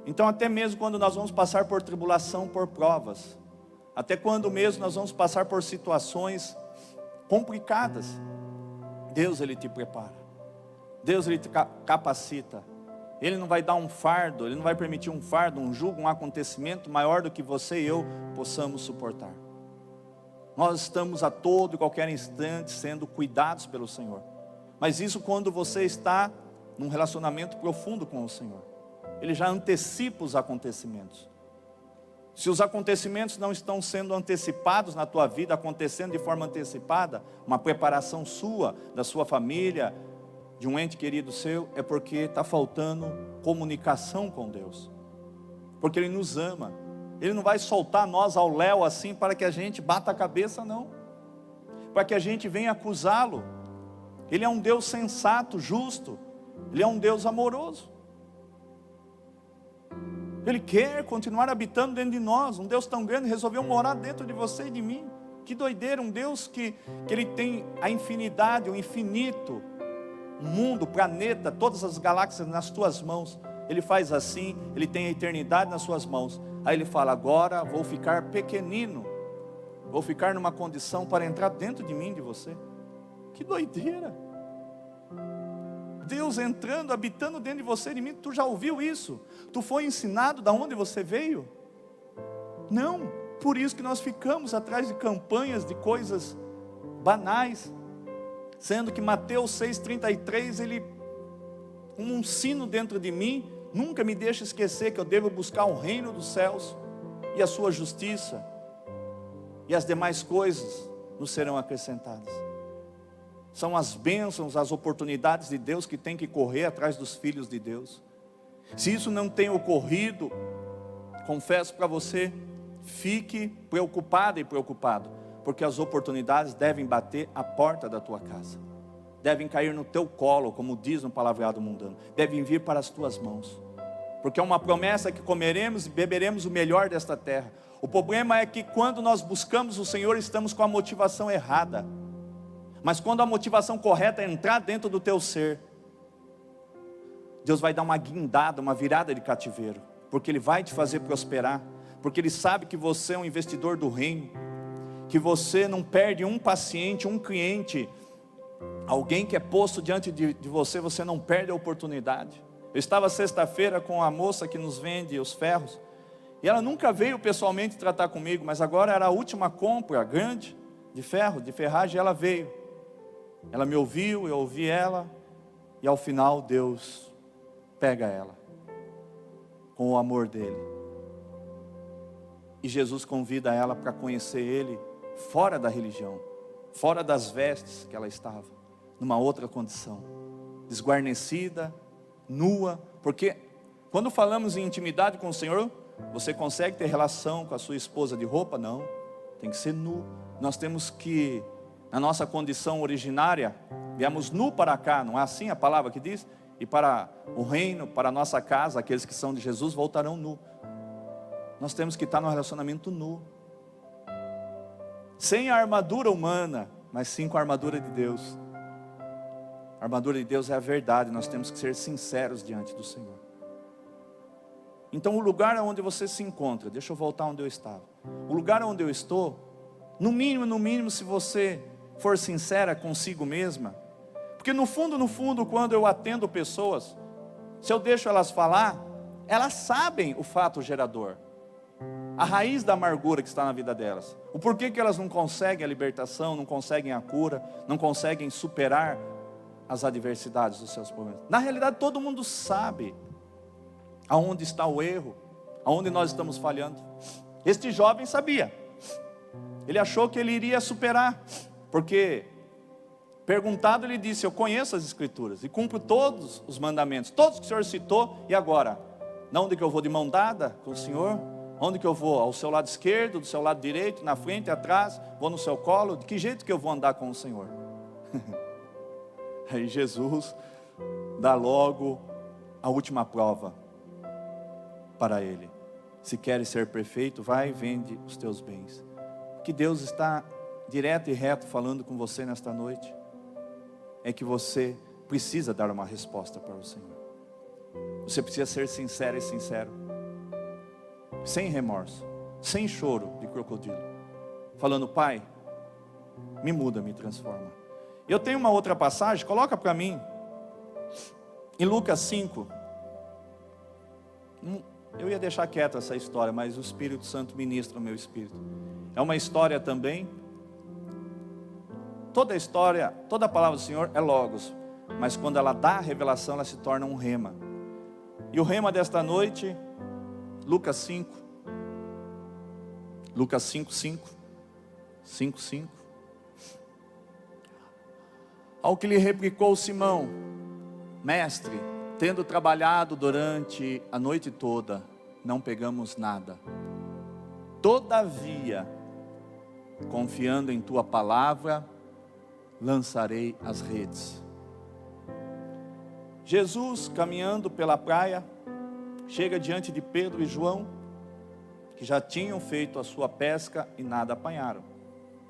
Então até mesmo quando nós vamos passar por tribulação, por provas, até quando mesmo nós vamos passar por situações complicadas, Deus ele te prepara. Deus ele te capacita. Ele não vai dar um fardo, Ele não vai permitir um fardo, um jugo, um acontecimento maior do que você e eu possamos suportar. Nós estamos a todo e qualquer instante sendo cuidados pelo Senhor. Mas isso quando você está num relacionamento profundo com o Senhor. Ele já antecipa os acontecimentos. Se os acontecimentos não estão sendo antecipados na tua vida, acontecendo de forma antecipada, uma preparação sua, da sua família, de um ente querido seu, é porque está faltando comunicação com Deus. Porque Ele nos ama. Ele não vai soltar nós ao léu assim para que a gente bata a cabeça, não. Para que a gente venha acusá-lo. Ele é um Deus sensato, justo. Ele é um Deus amoroso. Ele quer continuar habitando dentro de nós. Um Deus tão grande resolveu morar dentro de você e de mim. Que doideira, um Deus que Ele tem a infinidade, o infinito, o mundo, o planeta, todas as galáxias nas tuas mãos. Ele faz assim, Ele tem a eternidade nas suas mãos. Aí Ele fala, agora vou ficar pequenino, vou ficar numa condição para entrar dentro de mim, de você. Que doideira. Deus entrando, habitando dentro de você e de mim. Tu já ouviu isso? Tu foi ensinado da onde você veio? Não, por isso que nós ficamos atrás de campanhas, de coisas banais. Sendo que Mateus 6,33, ele, como um sino dentro de mim, nunca me deixa esquecer que eu devo buscar o reino dos céus e a sua justiça, e as demais coisas nos serão acrescentadas. São as bênçãos, as oportunidades de Deus que tem que correr atrás dos filhos de Deus. Se isso não tem ocorrido, confesso para você, fique preocupada e preocupado, Porque as oportunidades devem bater à porta da tua casa, devem cair no teu colo, como diz no palavreado mundano, devem vir para as tuas mãos, porque é uma promessa que comeremos e beberemos o melhor desta terra. O problema é que quando nós buscamos o Senhor, estamos com a motivação errada. Mas quando a motivação correta é entrar dentro do teu ser, Deus vai dar uma guindada, uma virada de cativeiro, porque Ele vai te fazer prosperar, porque Ele sabe que você é um investidor do reino, que você não perde um paciente, um cliente, alguém que é posto diante de você, você não perde a oportunidade. Eu estava sexta-feira com a moça que nos vende os ferros, e ela nunca veio pessoalmente tratar comigo, mas agora era a última compra grande de ferro, de ferragem, e ela veio. Ela me ouviu, eu ouvi ela, e ao final Deus pega ela, com o amor dEle. E Jesus convida ela para conhecer Ele, fora da religião, fora das vestes que ela estava, numa outra condição, desguarnecida, nua, porque quando falamos em intimidade com o Senhor, você consegue ter relação com a sua esposa de roupa? Não, tem que ser nu. Nós temos que, na nossa condição originária, viemos nu para cá, não é assim a palavra que diz? E para o reino, para a nossa casa, aqueles que são de Jesus voltarão nu. Nós temos que estar no relacionamento nu, sem a armadura humana, mas sim com a armadura de Deus. A armadura de Deus é a verdade, nós temos que ser sinceros diante do Senhor. Então o lugar onde você se encontra, deixa eu voltar onde eu estava. O lugar onde eu estou, no mínimo, se você for sincera consigo mesma, porque no fundo, quando eu atendo pessoas, se eu deixo elas falar, elas sabem o fato gerador, a raiz da amargura que está na vida delas, o porquê que elas não conseguem a libertação, não conseguem a cura, não conseguem superar as adversidades dos seus problemas. Na realidade todo mundo sabe aonde está o erro, aonde nós estamos falhando. Este jovem sabia, ele achou que ele iria superar, porque perguntado ele disse: eu conheço as escrituras e cumpro todos os mandamentos, todos que o Senhor citou, e agora? Onde que eu vou de mão dada com o Senhor? Onde que eu vou? Ao seu lado esquerdo, do seu lado direito, na frente, atrás? Vou no seu colo? De que jeito que eu vou andar com o Senhor? Aí Jesus dá logo a última prova para ele: se queres ser perfeito, vai e vende os teus bens. Que Deus está direto e reto falando com você nesta noite, é que você precisa dar uma resposta para o Senhor. Você precisa ser sincero e sincero, sem remorso, sem choro de crocodilo, falando: Pai, me muda, me transforma. Eu tenho uma outra passagem, coloca para mim, em Lucas 5, eu ia deixar quieta essa história, mas o Espírito Santo ministra o meu espírito. É uma história também, toda a história, toda a palavra do Senhor é logos, mas quando ela dá a revelação, ela se torna um rema. E o rema desta noite, Lucas 5, 5. Ao que lhe replicou Simão: Mestre, tendo trabalhado durante a noite toda, não pegamos nada. Todavia, confiando em tua palavra, lançarei as redes. Jesus, caminhando pela praia, chega diante de Pedro e João, que já tinham feito a sua pesca e nada apanharam.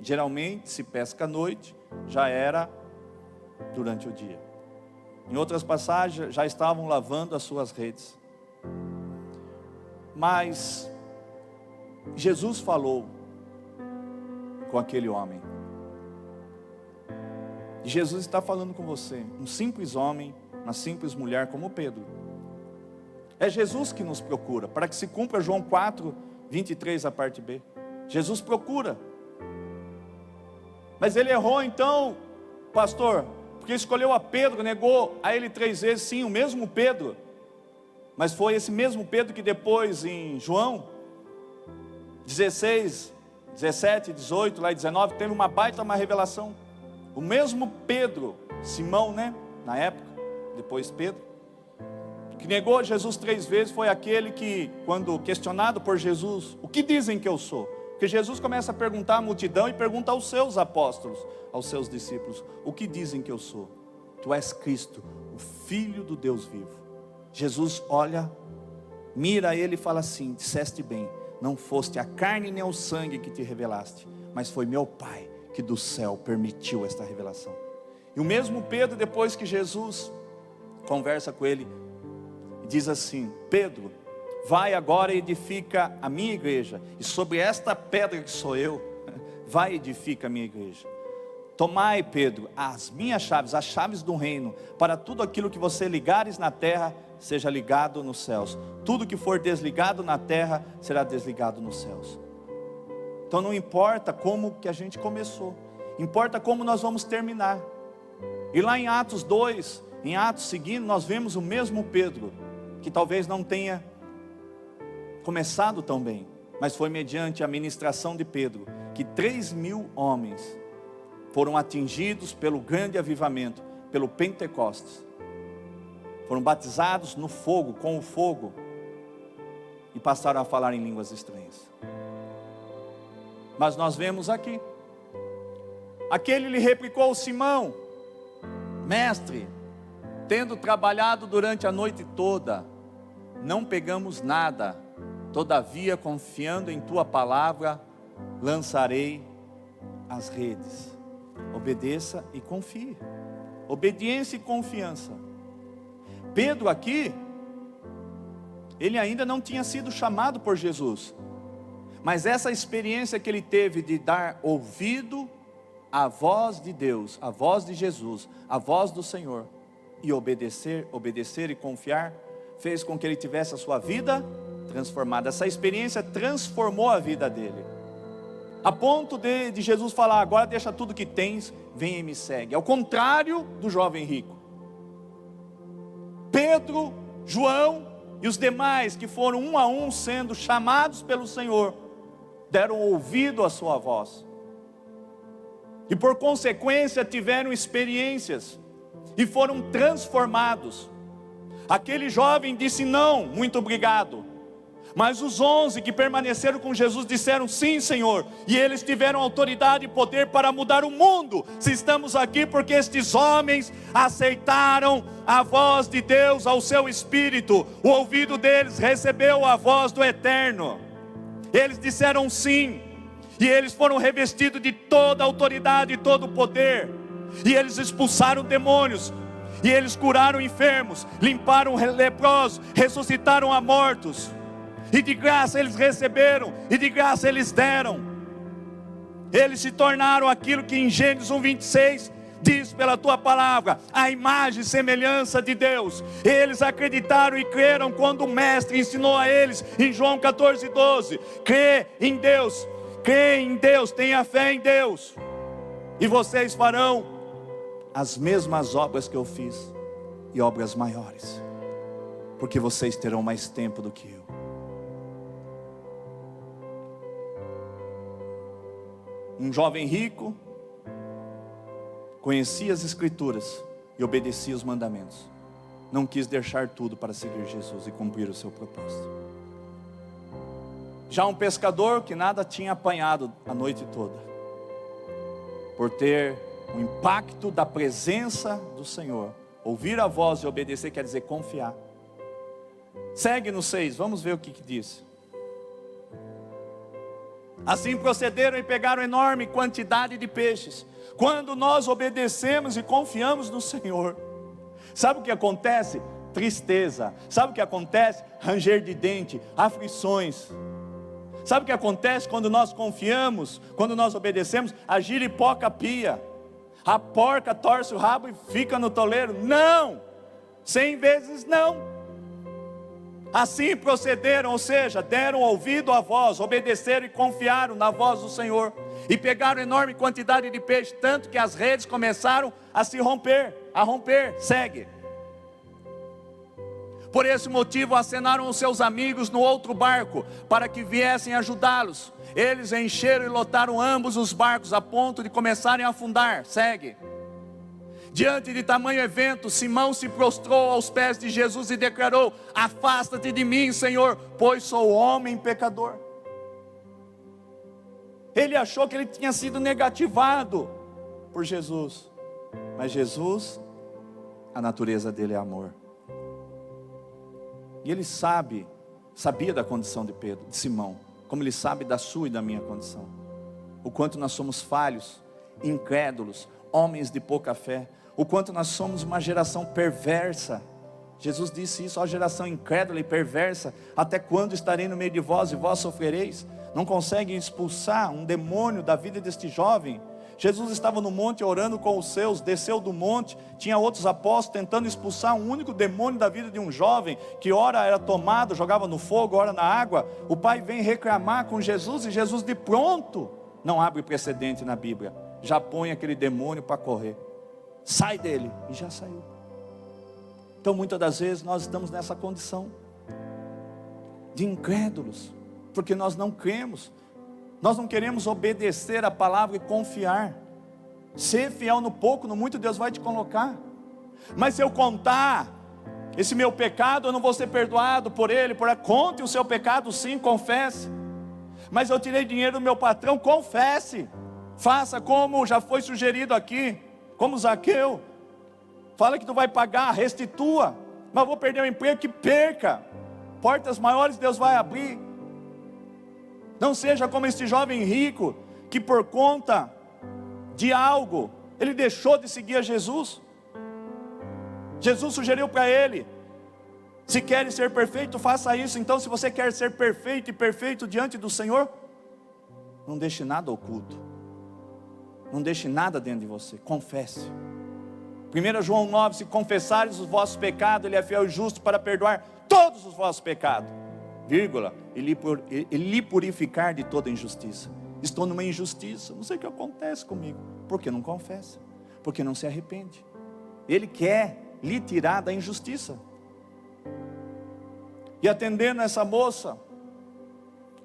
Geralmente se pesca à noite, já era durante o dia. Em outras passagens já estavam lavando as suas redes. Mas Jesus falou com aquele homem. E Jesus está falando com você, um simples homem, uma simples mulher como Pedro. É Jesus que nos procura, para que se cumpra João 4, 23, a parte B. Jesus procura. Mas ele errou então, pastor, porque escolheu a Pedro, negou a ele 3 vezes. Sim, o mesmo Pedro, mas foi esse mesmo Pedro que depois em João 16, 17, 18, lá em 19, teve uma baita uma revelação. O mesmo Pedro, Simão, né, na época, depois Pedro, que negou a Jesus 3 vezes, foi aquele que, quando questionado por Jesus: o que dizem que eu sou? Porque Jesus começa a perguntar à multidão e pergunta aos seus apóstolos, aos seus discípulos: o que dizem que eu sou? Tu és Cristo, o Filho do Deus vivo. Jesus olha, mira ele e fala assim: disseste bem, não foste a carne nem o sangue que te revelaste, mas foi meu Pai que do céu permitiu esta revelação. E o mesmo Pedro, depois que Jesus conversa com ele, diz assim: Pedro, vai agora e edifica a minha igreja, e sobre esta pedra que sou eu, vai e edifica a minha igreja. Tomai, Pedro, as minhas chaves, as chaves do reino, para tudo aquilo que você ligares na terra, seja ligado nos céus. Tudo que for desligado na terra, será desligado nos céus. Então não importa como que a gente começou, importa como nós vamos terminar. E lá em Atos 2, em Atos seguindo, nós vemos o mesmo Pedro, que talvez não tenha começado tão bem, mas foi mediante a ministração de Pedro, que 3.000 homens foram atingidos pelo grande avivamento, pelo Pentecostes. Foram batizados no fogo, com o fogo, e passaram a falar em línguas estranhas. Mas nós vemos aqui, aquele lhe replicou: Simão, mestre, tendo trabalhado durante a noite toda, não pegamos nada, todavia confiando em tua palavra, lançarei as redes. Obedeça e confie. Obediência e confiança. Pedro aqui, ele ainda não tinha sido chamado por Jesus, mas essa experiência que ele teve de dar ouvido à voz de Deus, à voz de Jesus, à voz do Senhor, e obedecer e confiar, fez com que ele tivesse a sua vida transformada. Essa experiência transformou a vida dele, a ponto de Jesus falar: agora deixa tudo que tens, vem e me segue. Ao contrário do jovem rico, Pedro, João e os demais que foram um a um sendo chamados pelo Senhor, deram ouvido à sua voz, e por consequência tiveram experiências, e foram transformados. Aquele jovem disse: não, muito obrigado. Mas os 11 que permaneceram com Jesus disseram: sim, Senhor. E eles tiveram autoridade e poder para mudar o mundo. Se estamos aqui, porque estes homens aceitaram a voz de Deus ao seu espírito. O ouvido deles recebeu a voz do Eterno. Eles disseram sim, e eles foram revestidos de toda a autoridade e todo o poder. E eles expulsaram demônios, e eles curaram enfermos, limparam leprosos, ressuscitaram a mortos. E de graça eles receberam, e de graça eles deram. Eles se tornaram aquilo que em Gênesis 1:26 diz: pela tua palavra, a imagem e semelhança de Deus. Eles acreditaram e creram quando o mestre ensinou a eles em João 14:12: crê em Deus, tenha fé em Deus, e vocês farão as mesmas obras que eu fiz, e obras maiores, porque vocês terão mais tempo do que eu. Um jovem rico conhecia as Escrituras e obedecia os mandamentos. Não quis deixar tudo para seguir Jesus e cumprir o seu propósito. Já um pescador que nada tinha apanhado a noite toda, por ter o impacto da presença do Senhor, ouvir a voz e obedecer quer dizer confiar. Segue no 6, vamos ver o que diz. Assim procederam e pegaram enorme quantidade de peixes. Quando nós obedecemos e confiamos no Senhor, sabe o que acontece? Tristeza. Sabe o que acontece? Ranger de dente, aflições. Sabe o que acontece quando nós confiamos, quando nós obedecemos? A giripoca pia, a porca torce o rabo e fica no toleiro. Não, 100 vezes não. Assim procederam, ou seja, deram ouvido à voz, obedeceram e confiaram na voz do Senhor, e pegaram enorme quantidade de peixe, tanto que as redes começaram a se romper, segue. Por esse motivo acenaram os seus amigos no outro barco, para que viessem ajudá-los. Eles encheram e lotaram ambos os barcos, a ponto de começarem a afundar, segue. Diante de tamanho evento, Simão se prostrou aos pés de Jesus e declarou: afasta-te de mim, Senhor, pois sou homem pecador. Ele achou que ele tinha sido negativado por Jesus. Mas Jesus, a natureza dele é amor. E ele sabia da condição de Pedro, de Simão, como ele sabe da sua e da minha condição. O quanto nós somos falhos, incrédulos, homens de pouca fé. O quanto nós somos uma geração perversa. Jesus disse isso: ó geração incrédula e perversa, até quando estarei no meio de vós e vós sofrereis? Não conseguem expulsar um demônio da vida deste jovem. Jesus estava no monte orando com os seus, desceu do monte, tinha outros apóstolos tentando expulsar um único demônio da vida de um jovem, que ora era tomado, jogava no fogo, ora na água. O pai vem reclamar com Jesus, e Jesus de pronto, não abre precedente na Bíblia, já põe aquele demônio para correr, sai dele, e já saiu. Então muitas das vezes nós estamos nessa condição de incrédulos, porque nós não cremos, nós não queremos obedecer a palavra e confiar. Ser fiel no pouco, no muito Deus vai te colocar. Mas se eu contar esse meu pecado, eu não vou ser perdoado por ele. Conte o seu pecado, sim, confesse. Mas eu tirei dinheiro do meu patrão, confesse. Faça como já foi sugerido aqui, como Zaqueu. Fala que tu vai pagar, restitua. Mas vou perder o emprego, que perca. Portas maiores Deus vai abrir. Não seja como este jovem rico, que por conta de algo, ele deixou de seguir a Jesus. Jesus sugeriu para ele: se queres ser perfeito, faça isso. Então, se você quer ser perfeito e perfeito diante do Senhor, não deixe nada oculto, não deixe nada dentro de você, confesse. 1 João 9, se confessares os vossos pecados, Ele é fiel e justo para perdoar todos os vossos pecados, vírgula, e lhe purificar de toda injustiça. Estou numa injustiça, não sei o que acontece comigo, porque não confessa, porque não se arrepende. Ele quer lhe tirar da injustiça. E atendendo essa moça,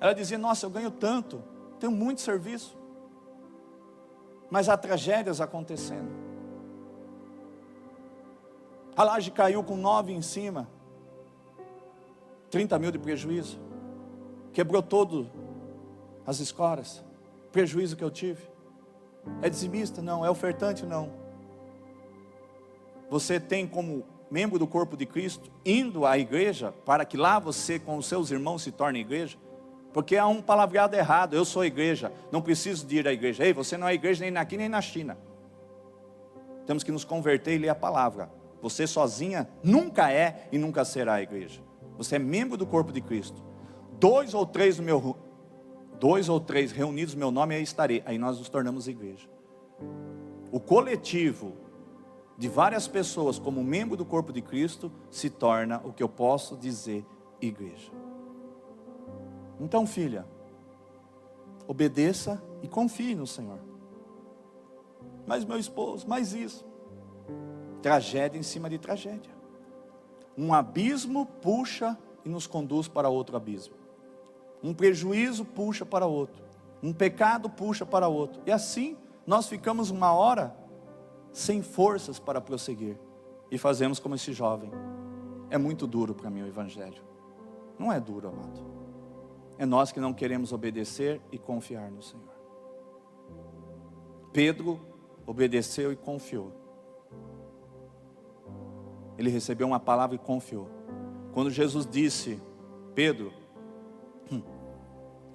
ela dizia: nossa, eu ganho tanto, tenho muito serviço, mas há tragédias acontecendo. A laje caiu com 9 em cima, 30 mil de prejuízo, quebrou todo as escoras, prejuízo que eu tive. É dizimista? Não. É ofertante? Não. Você tem como membro do corpo de Cristo, indo à igreja, para que lá você com os seus irmãos se torne igreja, porque há um palavreado errado: eu sou igreja, não preciso de ir à igreja. Ei, você não é igreja nem aqui nem na China. Temos que nos converter e ler a palavra. Você sozinha nunca é e nunca será a igreja. Você é membro do corpo de Cristo. 2 ou 3 reunidos no meu nome, aí estarei. Aí nós nos tornamos igreja. O coletivo de várias pessoas como membro do corpo de Cristo se torna o que eu posso dizer igreja. Então, filha, obedeça e confie no Senhor. Mas meu esposo, mais isso. Tragédia em cima de tragédia. Um abismo puxa e nos conduz para outro abismo. Um prejuízo puxa para outro. Um pecado puxa para outro. E assim nós ficamos uma hora sem forças para prosseguir. E fazemos como esse jovem. É muito duro para mim o evangelho. Não é duro, amado. É nós que não queremos obedecer e confiar no Senhor. Pedro obedeceu e confiou. Ele recebeu uma palavra e confiou. Quando Jesus disse: Pedro,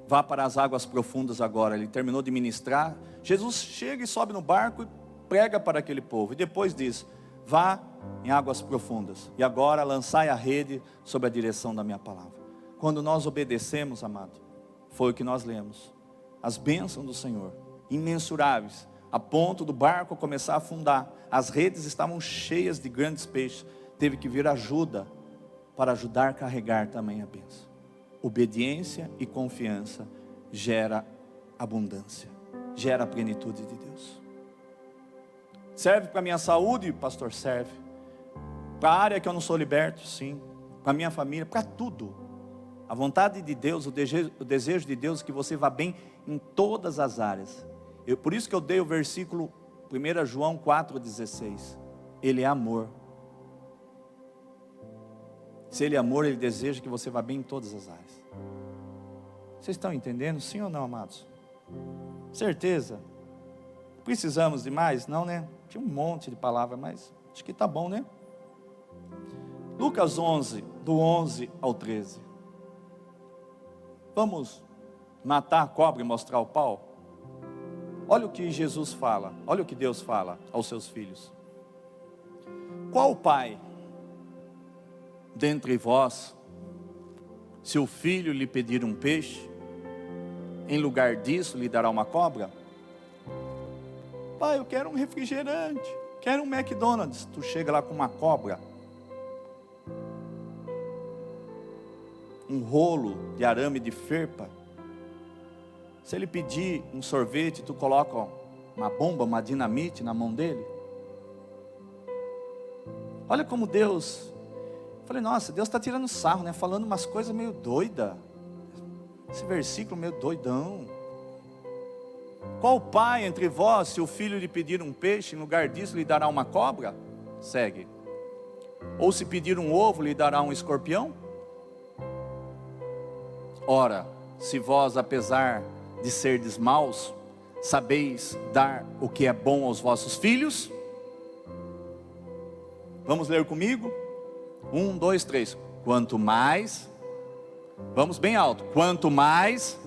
vá para as águas profundas agora. Ele terminou de ministrar. Jesus chega e sobe no barco e prega para aquele povo. E depois diz: vá em águas profundas. E agora lançai a rede sob a direção da minha palavra. Quando nós obedecemos, amado, foi o que nós lemos. As bênçãos do Senhor, imensuráveis, a ponto do barco começar a afundar. As redes estavam cheias de grandes peixes. Teve que vir ajuda para ajudar a carregar também a bênção. Obediência e confiança gera abundância, gera a plenitude de Deus. Serve para a minha saúde, pastor? Serve. Para a área que eu não sou liberto? Sim. Para a minha família? Para tudo. A vontade de Deus, o desejo de Deus é que você vá bem em todas as áreas. Por isso que eu dei o versículo 1 João 4,16. Ele é amor. Se Ele é amor, Ele deseja que você vá bem em todas as áreas. Vocês estão entendendo? Sim ou não, amados? Certeza? Precisamos de mais? Não, né? Tinha um monte de palavras, mas acho que está bom, né? Lucas 11, do 11 ao 13. Vamos matar a cobra e mostrar o pau? Olha o que Jesus fala, olha o que Deus fala aos seus filhos. Qual pai dentre vós, se o filho lhe pedir um peixe, em lugar disso lhe dará uma cobra? Pai, eu quero um refrigerante, quero um McDonald's. Tu chega lá com uma cobra, um rolo de arame de ferpa. Se ele pedir um sorvete, tu coloca uma bomba, uma dinamite na mão dele. Olha como Deus... Eu falei, nossa, Deus está tirando sarro, né? Falando umas coisas meio doidas. Esse versículo meio doidão. Qual pai entre vós, se o filho lhe pedir um peixe, em lugar disso lhe dará uma cobra? Segue. Ou se pedir um ovo, lhe dará um escorpião? Ora, se vós, apesar de serdes maus, sabeis dar o que é bom aos vossos filhos? Vamos ler comigo? 1, 2, 3. Quanto mais, vamos bem alto. Quanto mais,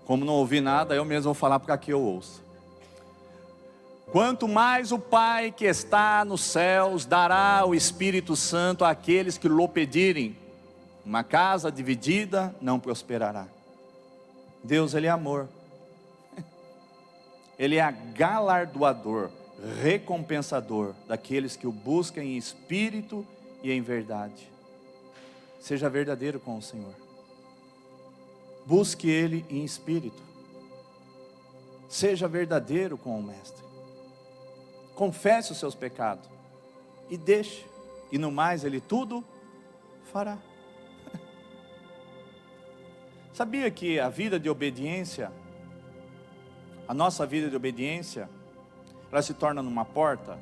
como não ouvi nada, eu mesmo vou falar porque aqui eu ouço. Quanto mais o Pai que está nos céus dará o Espírito Santo àqueles que lhe pedirem. Uma casa dividida não prosperará. Deus, Ele é amor. Ele é galardoador, recompensador daqueles que o buscam em espírito e em verdade. Seja verdadeiro com o Senhor. Busque Ele em espírito. Seja verdadeiro com o Mestre. Confesse os seus pecados e deixe, e no mais Ele tudo fará. Sabia que a vida de obediência, a nossa vida de obediência, ela se torna numa porta,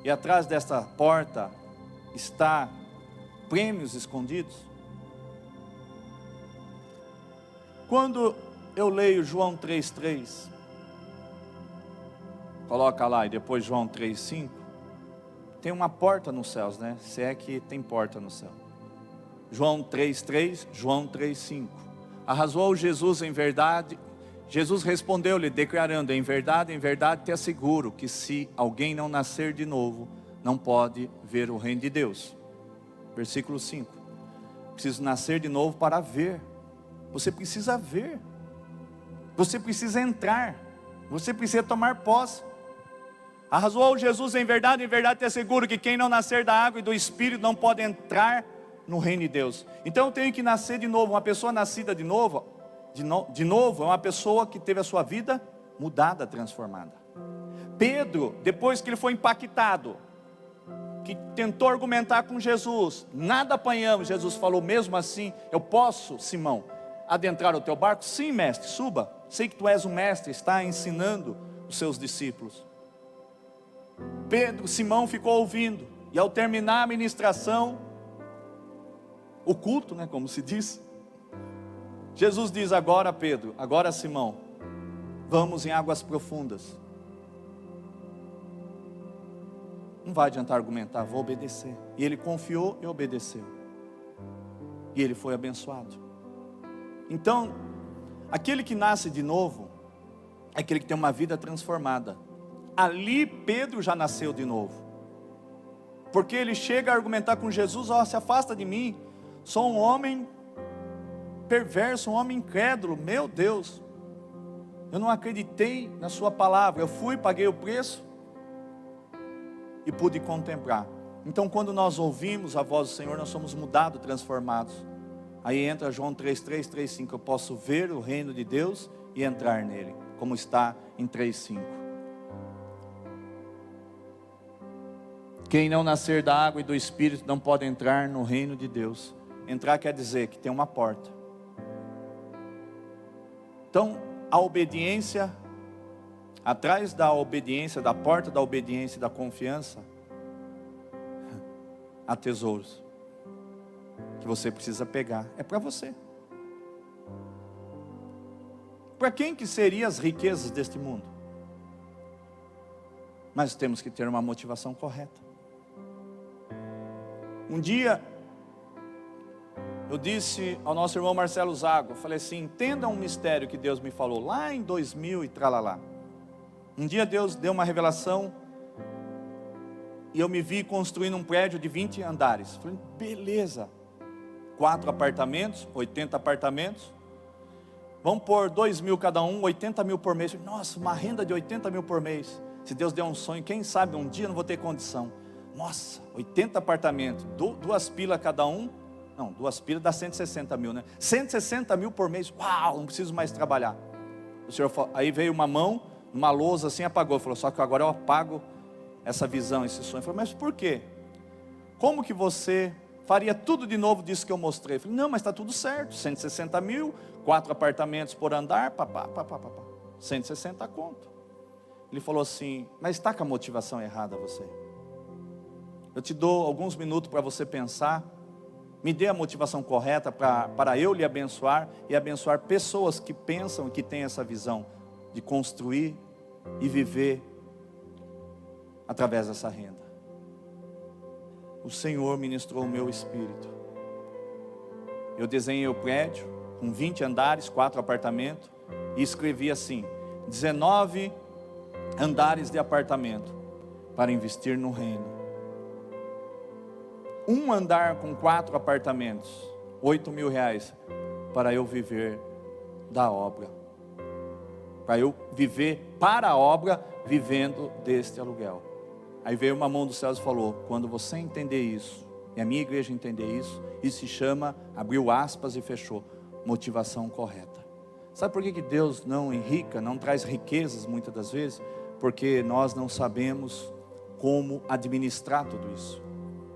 e atrás desta porta está prêmios escondidos? Quando eu leio João 3,3, coloca lá, e depois João 3,5, tem uma porta nos céus, né? Se é que tem porta no céu. João 3,3, João 3,5. Arrasou Jesus em verdade. Jesus respondeu-lhe, declarando, em verdade te asseguro, que se alguém não nascer de novo, não pode ver o reino de Deus. Versículo 5. Preciso nascer de novo para ver. Você precisa ver. Você precisa entrar. Você precisa tomar posse. Arrasou Jesus em verdade te asseguro, que quem não nascer da água e do Espírito não pode entrar no reino de Deus. Então eu tenho que nascer de novo. Uma pessoa nascida de novo é uma pessoa que teve a sua vida mudada, transformada. Pedro, depois que ele foi impactado, que tentou argumentar com Jesus, nada apanhamos, Jesus falou, mesmo assim, eu posso, Simão, adentrar o teu barco? Sim, mestre, suba, sei que tu és um mestre, está ensinando os seus discípulos. Simão ficou ouvindo, e ao terminar a ministração, o culto, né, como se diz, Jesus diz, agora Pedro, agora Simão, vamos em águas profundas. Não vai adiantar argumentar, vou obedecer. E ele confiou e obedeceu. E ele foi abençoado. Então, aquele que nasce de novo, é aquele que tem uma vida transformada. Ali Pedro já nasceu de novo. Porque ele chega a argumentar com Jesus, se afasta de mim, sou um homem perverso, um homem incrédulo, meu Deus, eu não acreditei na sua palavra, eu fui, paguei o preço, e pude contemplar. Então quando nós ouvimos a voz do Senhor, nós somos mudados, transformados. Aí entra João 3,3, 3,5, eu posso ver o reino de Deus e entrar nele, como está em 3,5. Quem não nascer da água e do Espírito não pode entrar no reino de Deus. Entrar quer dizer que tem uma porta. Então, a obediência, atrás da obediência, da porta da obediência e da confiança, há tesouros que você precisa pegar. É para você. Para quem que seriam as riquezas deste mundo? Mas temos que ter uma motivação correta. Um dia, eu disse ao nosso irmão Marcelo Zago, eu falei assim, entenda um mistério que Deus me falou, lá em 2000 e tralalá. Um dia Deus deu uma revelação, e eu me vi construindo um prédio de 20 andares. Falei, beleza, 4 apartamentos, 80 apartamentos, vamos pôr 2 mil cada um, 80 mil por mês. Nossa, uma renda de 80 mil por mês. Se Deus der um sonho, quem sabe um dia eu não vou ter condição. Nossa, 80 apartamentos, 2 pilas cada um. Não, 2 pilas dá 160 mil, né? 160 mil por mês, uau, não preciso mais trabalhar. O senhor falou, aí veio uma mão, uma lousa assim, apagou. Falou, só que agora eu apago essa visão, esse sonho. Eu falei, mas por quê? Como que você faria tudo de novo disso que eu mostrei? Eu falei, não, mas está tudo certo, 160 mil, 4 apartamentos por andar, papá, 160 conto. Ele falou assim, mas está com a motivação errada você. Eu te dou alguns minutos para você pensar, me dê a motivação correta para eu lhe abençoar e abençoar pessoas que pensam e que têm essa visão de construir e viver através dessa renda. O Senhor ministrou o meu espírito. Eu desenhei o prédio com 20 andares, 4 apartamentos e escrevi assim, 19 andares de apartamento para investir no reino. Um andar com 4 apartamentos, 8 mil reais, para eu viver da obra. Para eu viver para a obra, vivendo deste aluguel. Aí veio uma mão dos céus e falou, quando você entender isso, e a minha igreja entender isso se chama, abriu aspas e fechou, motivação correta. Sabe por que Deus não enrica, não traz riquezas muitas das vezes? Porque nós não sabemos como administrar tudo isso.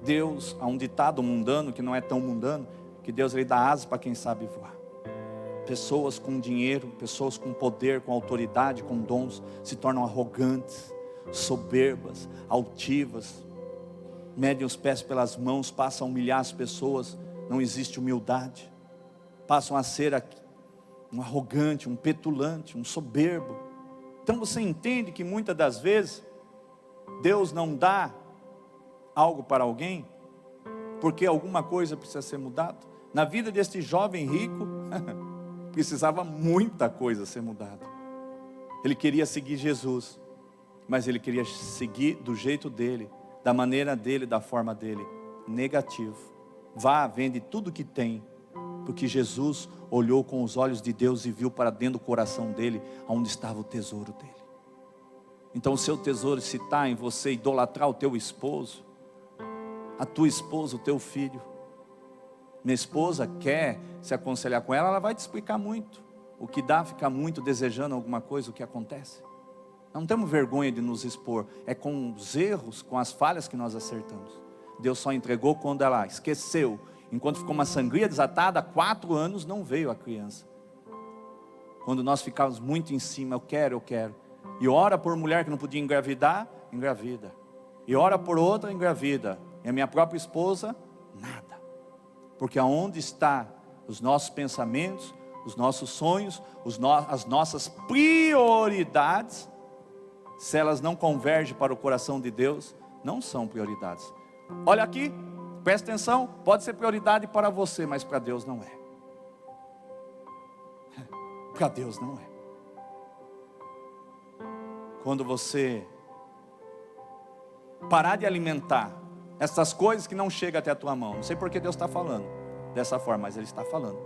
Deus, há um ditado mundano, que não é tão mundano, que Deus ele dá asas para quem sabe voar. Pessoas com dinheiro, pessoas com poder, com autoridade, com dons, se tornam arrogantes, soberbas, altivas, medem os pés pelas mãos, passam a humilhar as pessoas, não existe humildade, passam a ser um arrogante, um petulante, um soberbo. Então você entende que muitas das vezes Deus não dá algo para alguém porque alguma coisa precisa ser mudada. Na vida deste jovem rico precisava muita coisa ser mudada. Ele queria seguir Jesus, mas ele queria seguir do jeito dele, da maneira dele, da forma dele. Negativo. Vá, vende tudo que tem, porque Jesus olhou com os olhos de Deus e viu para dentro do coração dele, onde estava o tesouro dele. Então o seu tesouro, se está em você idolatrar o teu esposo, a tua esposa, o teu filho. Minha esposa quer se aconselhar com ela, ela vai te explicar muito. O que dá, ficar muito desejando alguma coisa, o que acontece. Não temos vergonha de nos expor, é com os erros, com as falhas que nós acertamos. Deus só entregou quando ela esqueceu. Enquanto ficou uma sangria desatada, 4 anos não veio a criança. Quando nós ficávamos muito em cima, eu quero. E ora por mulher que não podia engravidar, engravida. E ora por outra, engravida. E a minha própria esposa, nada. Porque aonde está os nossos pensamentos, os nossos sonhos, as nossas prioridades, se elas não convergem para o coração de Deus, não são prioridades. Olha aqui, presta atenção, pode ser prioridade para você, mas para Deus não é. Para Deus não é. Quando você parar de alimentar essas coisas que não chegam até a tua mão, não sei porque Deus está falando dessa forma, mas Ele está falando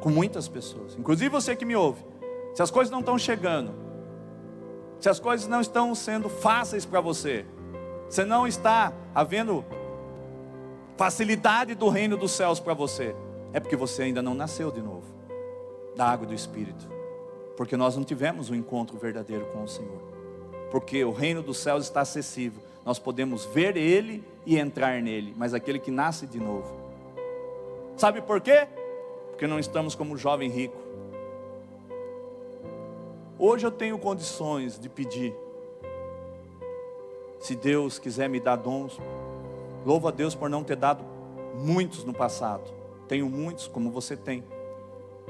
com muitas pessoas, inclusive você que me ouve. Se as coisas não estão chegando, se as coisas não estão sendo fáceis para você, se não está havendo facilidade do reino dos céus para você, é porque você ainda não nasceu de novo da água e do Espírito, porque nós não tivemos um encontro verdadeiro com o Senhor. Porque o reino dos céus está acessível, nós podemos ver Ele e entrar nele, mas aquele que nasce de novo, sabe por quê? Porque não estamos como o jovem rico. Hoje eu tenho condições de pedir, se Deus quiser me dar dons, Louvo a Deus por não ter dado muitos no passado. Tenho muitos como você tem,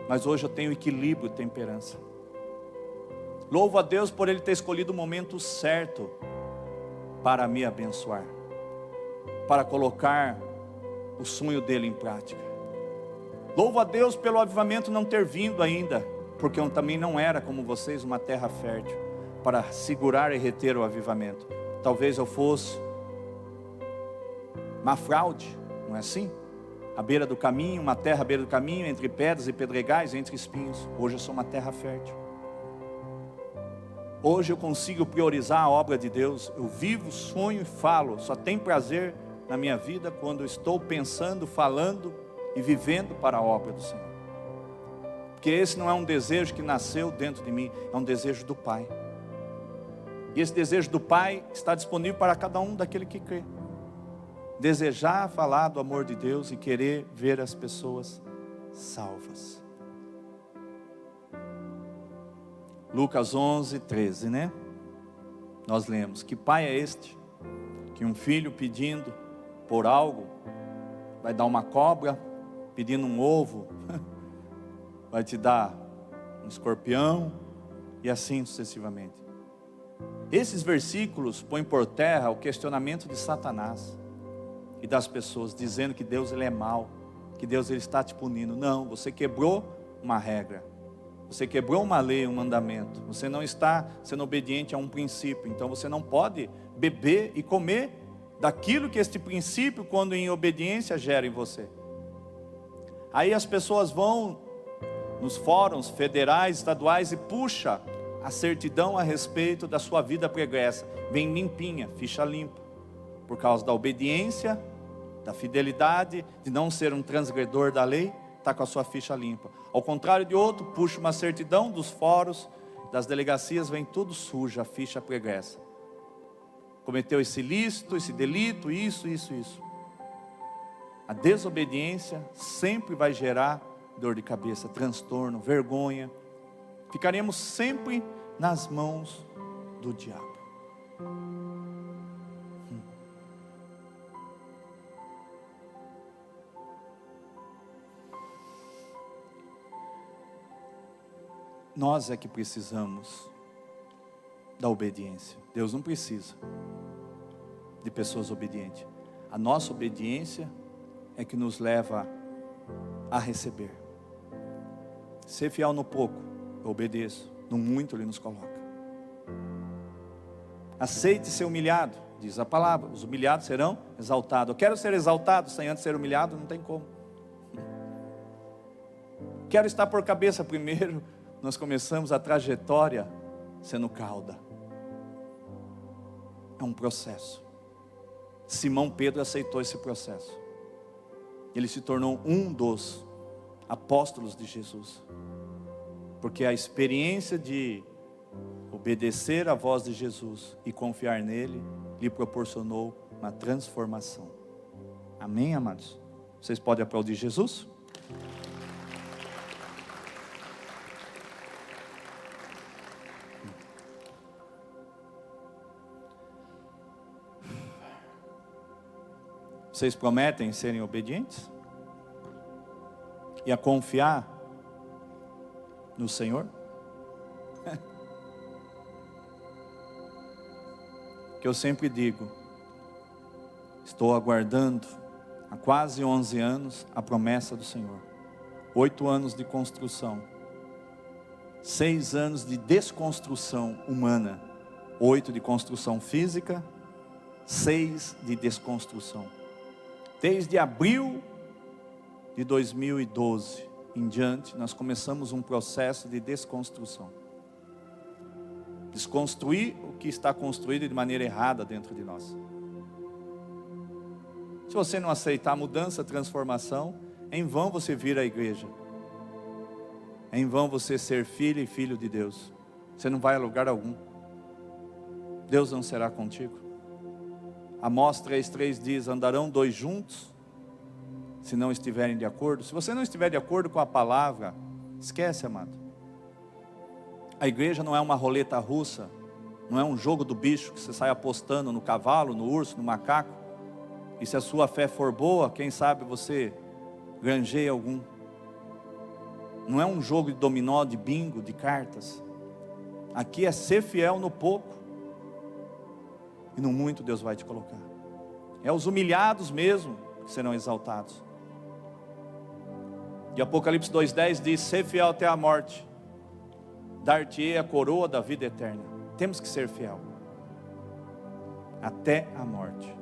mas hoje eu tenho equilíbrio e temperança. Louvo a Deus por Ele ter escolhido o momento certo para me abençoar, para colocar o sonho dele em prática. Louvo a Deus pelo avivamento não ter vindo ainda, porque eu também não era como vocês uma terra fértil para segurar e reter o avivamento. Talvez eu fosse uma fraude, não é assim? À beira do caminho, uma terra à beira do caminho, entre pedras e pedregais, entre espinhos. Hoje eu sou uma terra fértil. Hoje eu consigo priorizar a obra de Deus. Eu vivo, sonho e falo. Só tem prazer na minha vida quando eu estou pensando, falando e vivendo para a obra do Senhor. Porque esse não é um desejo que nasceu dentro de mim, é um desejo do Pai. E esse desejo do Pai está disponível para cada um daquele que crê. Desejar falar do amor de Deus e querer ver as pessoas salvas. Lucas 11, 13, né? Nós lemos: que pai é este, que um filho pedindo por algo, vai dar uma cobra, pedindo um ovo, vai te dar um escorpião, e assim sucessivamente. Esses versículos põem por terra o questionamento de Satanás e das pessoas, dizendo que Deus ele é mau, que Deus ele está te punindo. Não, você quebrou uma regra, você quebrou uma lei, um mandamento, você não está sendo obediente a um princípio, então você não pode beber e comer daquilo que este princípio, quando em obediência, gera em você. Aí as pessoas vão nos fóruns federais, estaduais e puxa a certidão a respeito da sua vida pregressa, vem limpinha, ficha limpa, por causa da obediência, da fidelidade, de não ser um transgredor da lei, está com a sua ficha limpa. Ao contrário de outro, puxa uma certidão dos fóruns, das delegacias, vem tudo suja, a ficha pregressa. Cometeu esse ilícito, esse delito, isso. A desobediência sempre vai gerar dor de cabeça, transtorno, vergonha. Ficaremos sempre nas mãos do diabo. Nós é que precisamos da obediência. Deus não precisa de pessoas obedientes. A nossa obediência é que nos leva a receber. Ser fiel no pouco, eu obedeço. No muito Ele nos coloca. Aceite ser humilhado, diz a palavra. Os humilhados serão exaltados. Eu quero ser exaltado sem antes ser humilhado, não tem como. Quero estar por cabeça primeiro. Nós começamos a trajetória sendo cauda. É um processo. Simão Pedro aceitou esse processo. Ele se tornou um dos apóstolos de Jesus. Porque a experiência de obedecer à voz de Jesus e confiar nele, lhe proporcionou uma transformação. Amém, amados? Vocês podem aplaudir Jesus? Vocês prometem serem obedientes? E a confiar no Senhor? Que eu sempre digo, estou aguardando há quase 11 anos a promessa do Senhor. 8 anos de construção, 6 anos de desconstrução humana, 8 de construção física, 6 de desconstrução. Desde abril de 2012 em diante, nós começamos um processo de desconstrução. Desconstruir o que está construído de maneira errada dentro de nós. Se você não aceitar a mudança, a transformação, em vão você vir à igreja. Em vão você ser filho e filho de Deus. Você não vai a lugar algum. Deus não será contigo. Amós 3:3 diz: andarão 2 juntos, se não estiverem de acordo. Se você não estiver de acordo com a palavra, esquece, amado. A igreja não é uma roleta russa, não é um jogo do bicho que você sai apostando no cavalo, no urso, no macaco. E se a sua fé for boa, quem sabe você granjeia algum. Não é um jogo de dominó, de bingo, de cartas. Aqui é ser fiel no pouco, e no muito Deus vai te colocar. É os humilhados mesmo que serão exaltados. E Apocalipse 2:10 diz: ser fiel até a morte, dar-te-ei a coroa da vida eterna. Temos que ser fiel até a morte.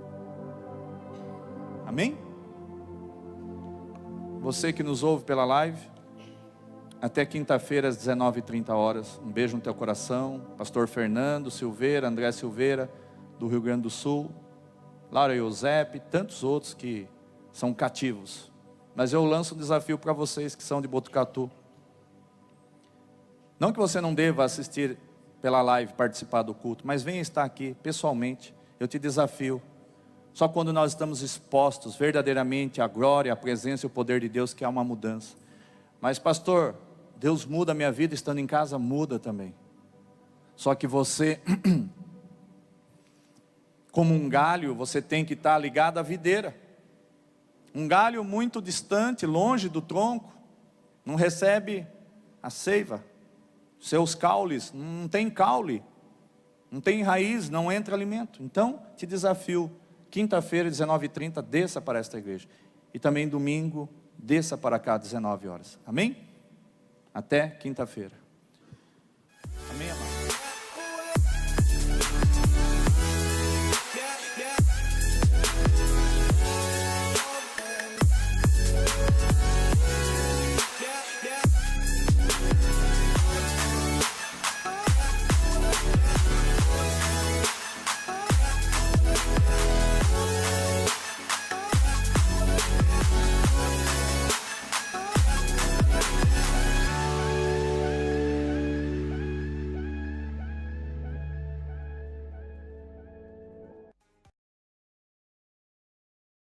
Amém? Você que nos ouve pela live, até quinta-feira às 19h30. Um beijo no teu coração. Pastor Fernando Silveira, André Silveira, do Rio Grande do Sul, Laura Eusep, tantos outros que são cativos. Mas eu lanço um desafio para vocês que são de Botucatu. Não que você não deva assistir pela live, participar do culto, mas venha estar aqui pessoalmente. Eu te desafio. Só quando nós estamos expostos verdadeiramente à glória, à presença e ao poder de Deus que há uma mudança. Mas pastor, Deus muda a minha vida estando em casa? Muda também. Só que você, como um galho, você tem que estar ligado à videira. Um galho muito distante, longe do tronco, não recebe a seiva. Seus caules, não tem caule, não tem raiz, não entra alimento. Então, te desafio, quinta-feira, 19h30, desça para esta igreja. E também domingo, desça para cá, 19 horas. Amém? Até quinta-feira.